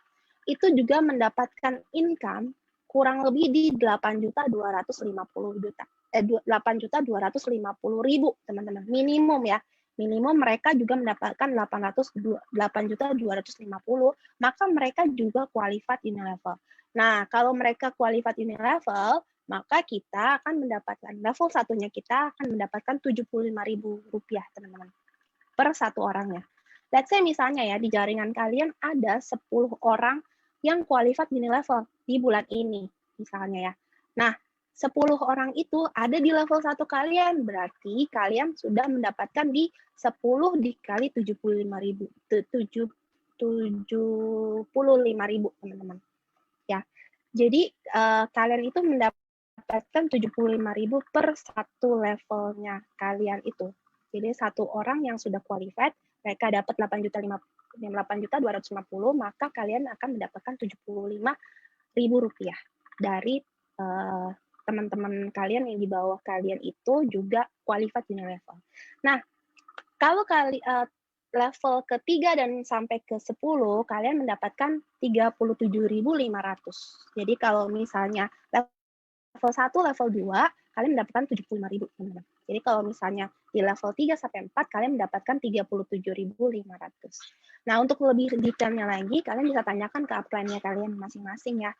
itu juga mendapatkan income kurang lebih di 8.250.000, 8.250.000, teman-teman. Minimum ya. Minimum mereka juga mendapatkan 8.250.000, maka mereka juga qualified Unilevel. Nah, kalau mereka qualified Unilevel, maka kita akan mendapatkan level satunya kita akan mendapatkan Rp75.000, teman-teman, per satu orangnya. Let's say misalnya ya di jaringan kalian ada 10 orang yang qualified Unilevel di bulan ini misalnya ya. Nah, 10 orang itu ada di level 1 kalian, berarti kalian sudah mendapatkan di 10 dikali 75.000, 75.000, teman-teman. Ya. Jadi kalian itu mendapatkan 75.000 per satu levelnya kalian itu. Jadi satu orang yang sudah qualified, mereka dapat 8.250.000, maka kalian akan mendapatkan Rp75.000 dari teman-teman kalian yang di bawah kalian itu juga qualified Unilevel. Nah, kalau level ketiga dan sampai ke 10, kalian mendapatkan 37.500. Jadi kalau misalnya level 1, level 2, kalian mendapatkan 75.000, teman-teman. Jadi kalau misalnya di level 3 sampai 4, kalian mendapatkan 37.500. Nah, untuk lebih detailnya lagi, kalian bisa tanyakan ke upline-nya kalian masing-masing ya,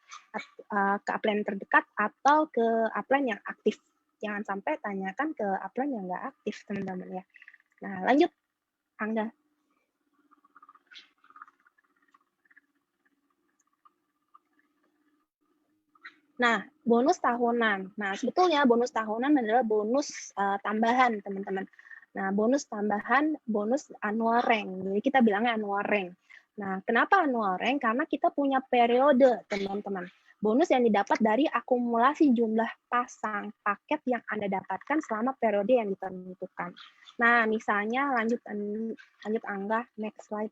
ke upline terdekat atau ke upline yang aktif. Jangan sampai tanyakan ke upline yang nggak aktif, teman-teman ya. Nah, lanjut, Angga. Nah, bonus tahunan. Nah, sebetulnya bonus tahunan adalah bonus tambahan, teman-teman. Nah, bonus tambahan, bonus annual rank. Jadi kita bilangnya annual rank. Nah, kenapa annual rank? Karena kita punya periode, teman-teman. Bonus yang didapat dari akumulasi jumlah pasang paket yang Anda dapatkan selama periode yang ditentukan. Nah, misalnya lanjut Angga, next slide.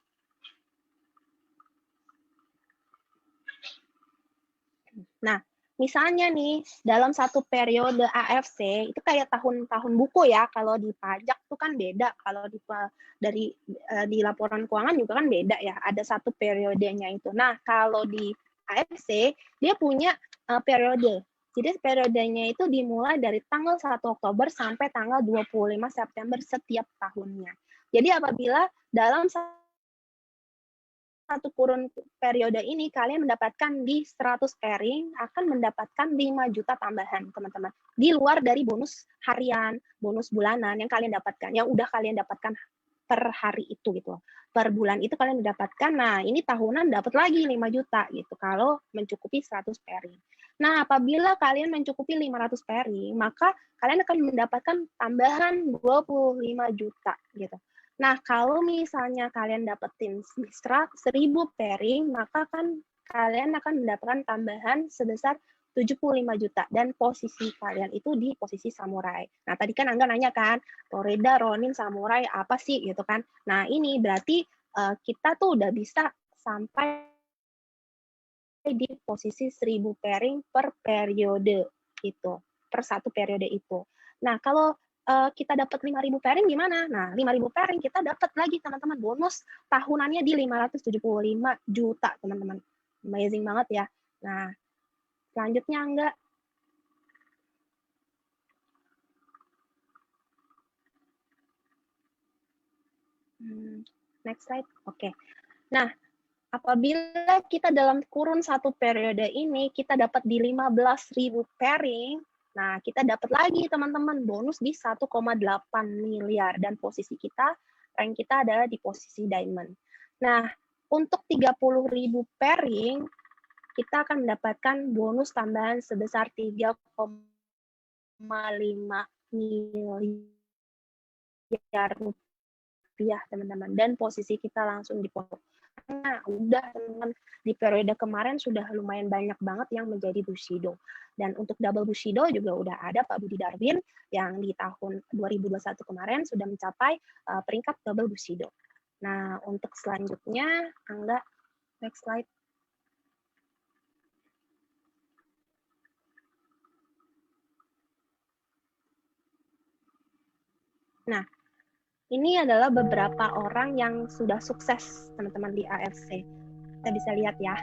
Nah, misalnya nih, dalam satu periode AFC, itu kayak tahun-tahun buku ya, kalau di pajak tuh kan beda, kalau di laporan keuangan juga kan beda ya, ada satu periodenya itu. Nah, kalau di AFC, dia punya periode. Jadi periodenya itu dimulai dari tanggal 1 Oktober sampai tanggal 25 September setiap tahunnya. Jadi apabila dalam satu kurun periode ini kalian mendapatkan di 100 pairing akan mendapatkan 5 juta tambahan, teman-teman. Di luar dari bonus harian, bonus bulanan yang kalian dapatkan, yang udah kalian dapatkan per hari itu gitu. Per bulan itu kalian mendapatkan, nah ini tahunan dapat lagi 5 juta gitu kalau mencukupi 100 pairing. Nah, apabila kalian mencukupi 500 pairing, maka kalian akan mendapatkan tambahan 25 juta gitu. Nah, kalau misalnya kalian dapetin 1.000 pairing, maka kan kalian akan mendapatkan tambahan sebesar 75 juta. Dan posisi kalian itu di posisi samurai. Nah, tadi kan Angga nanya kan, Toreda, Ronin, samurai apa sih gitu kan. Nah, ini berarti kita tuh udah bisa sampai di posisi 1.000 pairing per periode itu, per satu periode itu. Nah, kalau kita dapat 5.000 pairing gimana? Nah, 5.000 pairing kita dapat lagi teman-teman bonus tahunannya di 575 juta, teman-teman. Amazing banget ya. Nah, selanjutnya enggak. Next slide. Oke. Nah, apabila kita dalam kurun satu periode ini kita dapat di 15.000 pairing, nah kita dapat lagi teman-teman bonus di 1,8 miliar dan posisi kita, rank kita adalah di posisi diamond. Nah, untuk 30.000 pairing kita akan mendapatkan bonus tambahan sebesar 3,5 miliar rupiah, teman-teman. Dan posisi kita langsung di pojok. Nah, udah teman-teman, di periode kemarin sudah lumayan banyak banget yang menjadi Bushido. Dan untuk double Bushido juga udah ada Pak Budi Darwin yang di tahun 2021 kemarin sudah mencapai peringkat double Bushido. Nah, untuk selanjutnya, Angga, next slide. Nah, ini adalah beberapa orang yang sudah sukses, teman-teman, di AFC. Kita bisa lihat ya.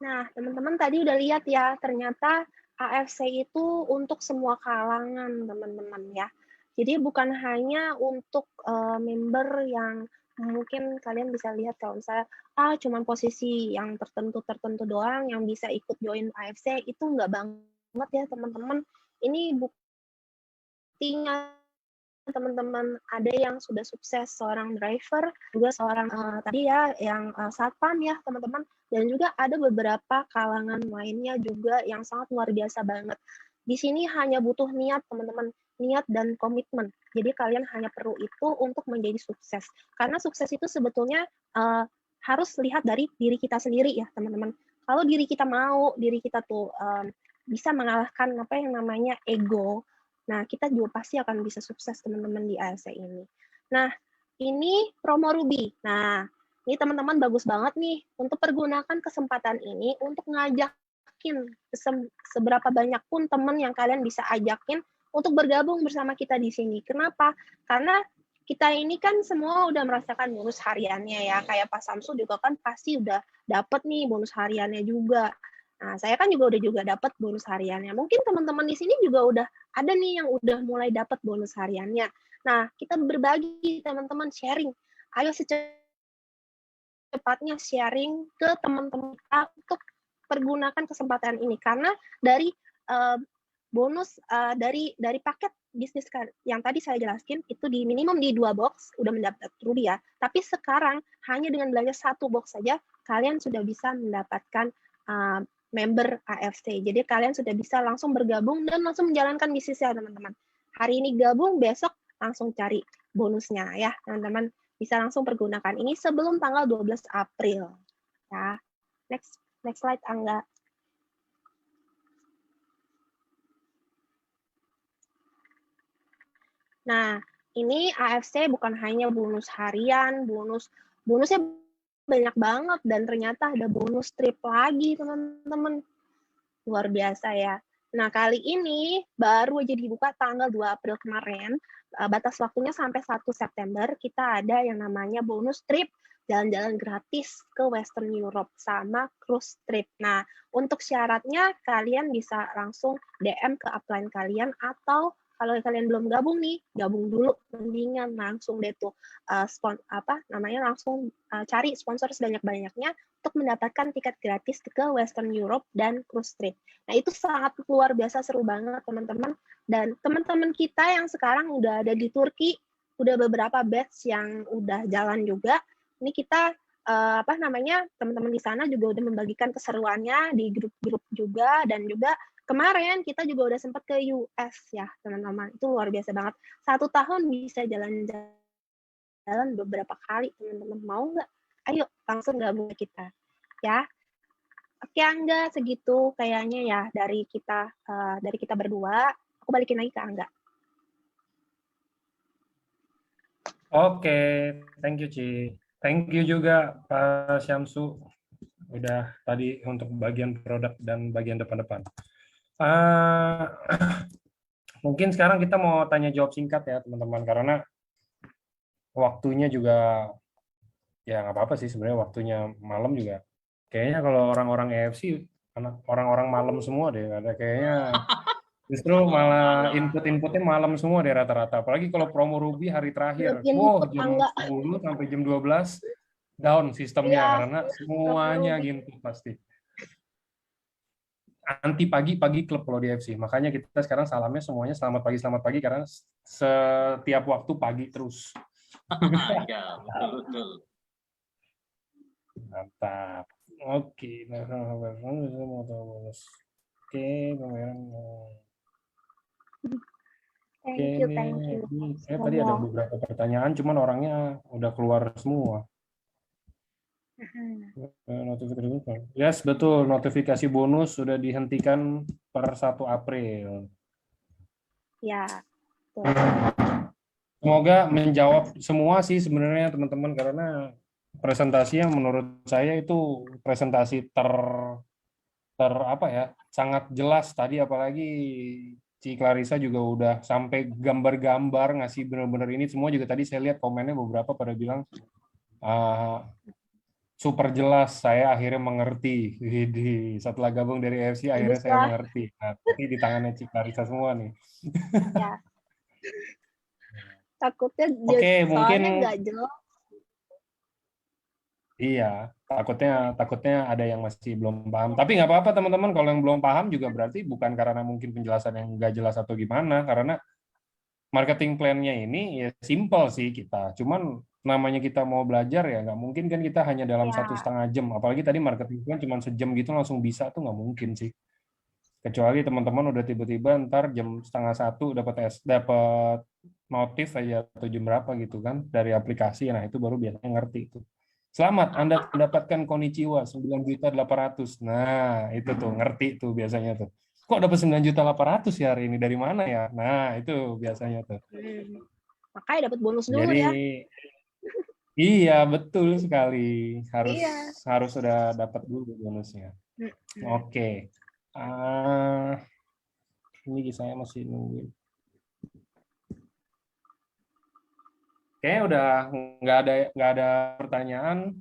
Nah, teman-teman tadi udah lihat ya, ternyata AFC itu untuk semua kalangan, teman-teman ya. Jadi bukan hanya untuk member yang mungkin kalian bisa lihat kalau misalnya cuman posisi yang tertentu doang yang bisa ikut join AFC, itu nggak banget ya teman-teman. Ini buktinya teman-teman, ada yang sudah sukses, seorang driver, juga seorang tadi ya yang satpam ya teman-teman, dan juga ada beberapa kalangan lainnya juga yang sangat luar biasa banget. Di sini hanya butuh niat teman-teman, niat dan komitmen. Jadi kalian hanya perlu itu untuk menjadi sukses. Karena sukses itu sebetulnya harus lihat dari diri kita sendiri ya teman-teman. Kalau diri kita mau, diri kita tuh bisa mengalahkan apa yang namanya ego, Nah, kita juga pasti akan bisa sukses teman-teman di AFC ini. Nah, ini promo Ruby. Nah, ini teman-teman bagus banget nih untuk pergunakan kesempatan ini untuk ngajakin seberapa banyak pun teman yang kalian bisa ajakin untuk bergabung bersama kita di sini. Kenapa? Karena kita ini kan semua udah merasakan bonus hariannya ya, kayak Pak Samsu juga kan pasti udah dapat nih bonus hariannya juga. Nah, saya kan juga udah dapat bonus hariannya. Mungkin teman-teman di sini juga udah ada nih yang udah mulai dapat bonus hariannya. Nah, kita berbagi teman-teman sharing. Ayo secepatnya sharing ke teman-teman kita untuk pergunakan kesempatan ini karena dari bonus dari paket bisnis yang tadi saya jelaskan itu di minimum di 2 box udah mendapat Ruby ya. Tapi sekarang hanya dengan belanja 1 box saja kalian sudah bisa mendapatkan member AFC. Jadi kalian sudah bisa langsung bergabung dan langsung menjalankan bisnisnya teman-teman. Hari ini gabung, besok langsung cari bonusnya ya teman-teman. Bisa langsung pergunakan ini sebelum tanggal 12 April. Ya. Next slide Angga. Nah, ini AFC bukan hanya bonus harian, bonusnya banyak banget dan ternyata ada bonus trip lagi, teman-teman. Luar biasa ya. Nah, kali ini baru aja dibuka tanggal 2 April kemarin, batas waktunya sampai 1 September, kita ada yang namanya bonus trip, jalan-jalan gratis ke Western Europe sama cruise trip. Nah, untuk syaratnya kalian bisa langsung DM ke upline kalian atau kalau kalian belum gabung nih, gabung dulu mendingan langsung deh tuh langsung cari sponsor sebanyak-banyaknya untuk mendapatkan tiket gratis ke Western Europe dan cruise trip. Nah, itu sangat luar biasa seru banget teman-teman. Dan teman-teman kita yang sekarang udah ada di Turki, udah beberapa batch yang udah jalan juga. Ini kita teman-teman di sana juga udah membagikan keseruannya di grup-grup juga dan juga kemarin kita juga udah sempat ke US ya teman-teman, itu luar biasa banget. 1 tahun bisa jalan-jalan beberapa kali teman-teman, mau nggak? Ayo langsung gabung ke kita ya. Oke Angga, segitu kayaknya ya dari kita berdua. Aku balikin lagi ke Angga. Oke, thank you Ci. Thank you juga Pak Syamsu. Udah tadi untuk bagian produk dan bagian depan-depan. Mungkin sekarang kita mau tanya jawab singkat ya teman-teman, karena waktunya juga ya nggak apa-apa sih sebenarnya, waktunya malam juga. Kayaknya kalau orang-orang EFC orang-orang malam semua deh, ada kayaknya justru malah input-inputnya malam semua deh rata-rata. Apalagi kalau promo Ruby hari terakhir, jam 10 sampai jam 12 down sistemnya ya, karena semuanya gitu pasti. Anti pagi klub kalau di FC. Makanya kita sekarang salamnya semuanya selamat pagi karena setiap waktu pagi terus. Ya, betul. Mantap. Oke, Thank you. Tadi ada beberapa pertanyaan, cuman orangnya udah keluar semua. Yes, betul. Notifikasi bonus sudah dihentikan per 1 April. Ya. Semoga menjawab semua sih sebenarnya teman-teman, karena presentasinya menurut saya itu presentasi sangat jelas tadi, apalagi Ci Clarissa juga udah sampai gambar-gambar ngasih benar-benar ini semua juga. Tadi saya lihat komennya beberapa pada bilang super jelas, saya akhirnya mengerti. Setelah gabung dari EFC akhirnya saya mengerti. Nah, ini di tangannya Ci Clarissa semua nih. Ya. Takutnya mungkin nggak jelas. Iya, takutnya ada yang masih belum paham. Tapi nggak apa-apa teman-teman, kalau yang belum paham juga berarti bukan karena mungkin penjelasan yang nggak jelas atau gimana, karena marketing plan-nya ini ya simple sih kita. Cuman namanya kita mau belajar ya nggak mungkin kan kita hanya dalam 1,5 jam. Apalagi tadi marketing plan cuma sejam gitu langsung bisa tuh nggak mungkin sih. Kecuali teman-teman udah tiba-tiba ntar jam 12:30 dapat notif aja atau jam berapa gitu kan dari aplikasi. Nah itu baru biasanya ngerti itu. Selamat, Anda mendapatkan Konnichiwa 9.800.000. Nah, itu tuh ngerti tuh biasanya tuh. kok dapat 9.800.000 ya hari ini, dari mana ya? Nah, itu biasanya tuh. Makanya dapat bonus dulu Jadi ya. iya, betul sekali. Harus Iya. harus sudah dapat dulu bonusnya. Oke. Ini saya masih nungguin. Kayaknya udah nggak ada pertanyaan.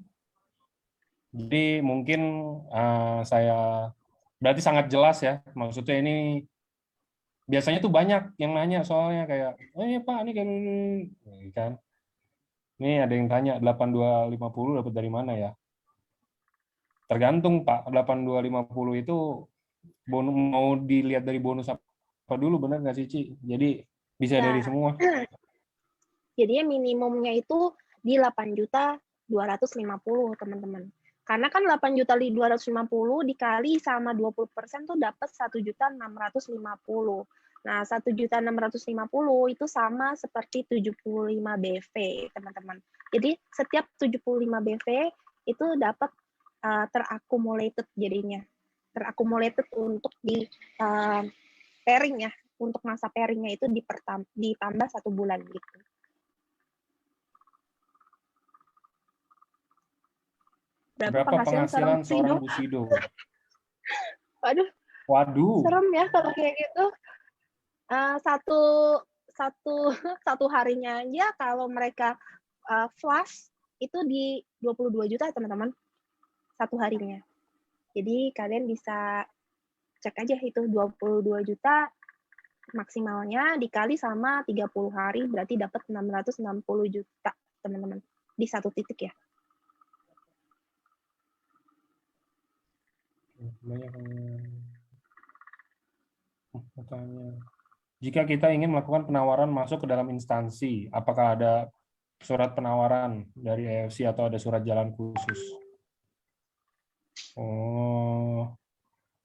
Jadi mungkin saya berarti sangat jelas ya. Maksudnya ini biasanya tuh banyak yang nanya soalnya kayak, oh iya Pak, ini kan. Ini ada yang tanya 8250 dapat dari mana ya? Tergantung Pak, 8250 itu bonus, mau dilihat dari bonus apa dulu, benar nggak sih Ci? Jadi bisa Ya. dari semua. Jadi minimumnya itu di 8.250.000 teman-teman. Karena kan 8.250.000 dikali sama 20% tuh dapat 1.650.000. Nah, 1.650.000 itu sama seperti 75 BV, teman-teman. Jadi setiap 75 BV itu dapat terakumulated jadinya. Terakumulated untuk di pairing ya. Untuk masa pairingnya itu ditambah 1 bulan gitu. Berapa penghasilan seorang Busido? Waduh, serem ya kalau kayak gitu. Satu harinya aja kalau mereka flash itu di 22 juta teman-teman, satu harinya. Jadi kalian bisa cek aja itu 22 juta maksimalnya dikali sama 30 hari berarti dapat 660 juta teman-teman di satu titik ya. Jika kita ingin melakukan penawaran masuk ke dalam instansi, apakah ada surat penawaran dari EFC atau ada surat jalan khusus? Oh,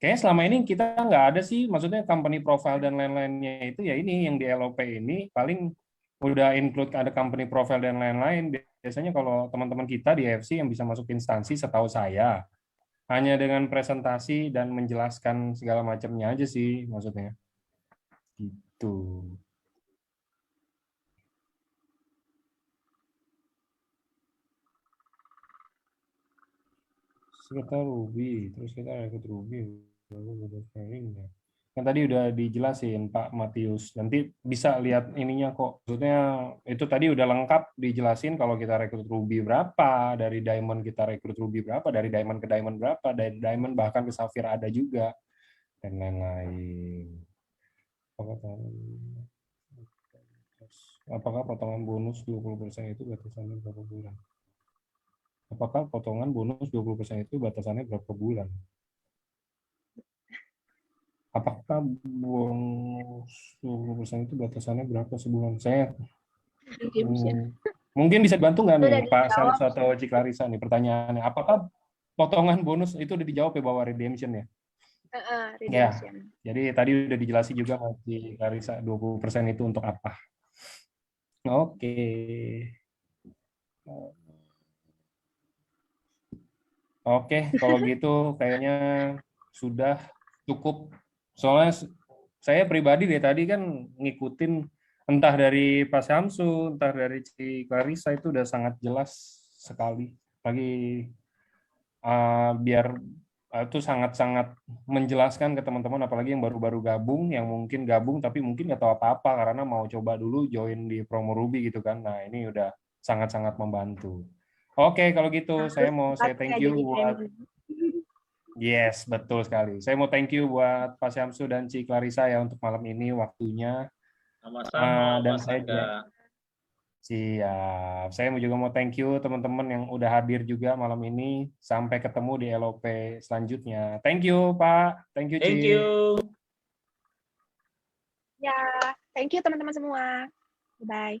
kayaknya selama ini kita nggak ada sih, maksudnya company profile dan lain-lainnya itu ya ini yang di LOP ini paling udah include ada company profile dan lain-lain. Biasanya kalau teman-teman kita di EFC yang bisa masuk instansi, setahu saya hanya dengan presentasi dan menjelaskan segala macamnya aja sih, maksudnya. Gitu. Kita Ruby, terus kita rekrut Ruby, lalu sharingnya. Kan tadi udah dijelasin Pak Matius. Nanti bisa lihat ininya kok. Maksudnya itu tadi udah lengkap dijelasin kalau kita rekrut Ruby berapa, dari Diamond kita rekrut Ruby berapa, dari Diamond ke Diamond berapa, dari Diamond bahkan ke Sapphire ada juga, dan lain-lain. Apakah potongan bonus 20% itu batasannya berapa bulan? Apakah potongan bonus 20% itu batasannya berapa bulan? Apakah bonus 20% itu batasannya berapa sebulan? Saya mungkin bisa bantu nggak nih Pak Samsu atau Cik Larissa nih pertanyaannya. Apakah potongan bonus itu udah dijawab ya bahwa redemption ya? Redemption. Ya, jadi tadi udah dijelasin juga sama Cik Larissa 20% itu untuk apa. Oke. Oke, kalau gitu kayaknya sudah cukup. Soalnya saya pribadi dari tadi kan ngikutin entah dari Pak Syamsu, entah dari Ci Clarissa itu udah sangat jelas sekali. Lagi biar itu sangat-sangat menjelaskan ke teman-teman, apalagi yang baru-baru gabung, yang mungkin gabung tapi mungkin nggak tahu apa-apa karena mau coba dulu join di promo Ruby gitu kan. Nah ini udah sangat-sangat membantu. Oke, kalau gitu saya mau thank you buat yes, betul sekali. Saya mau thank you buat Pak Syamsu dan Ci Clarissa ya untuk malam ini waktunya. Sama-sama, Dan Mas saya juga siap. Saya juga mau thank you teman-teman yang udah hadir juga malam ini. Sampai ketemu di LOP selanjutnya. Thank you Pak. Thank you Ci. Thank you. Ya, thank you teman-teman semua. Bye.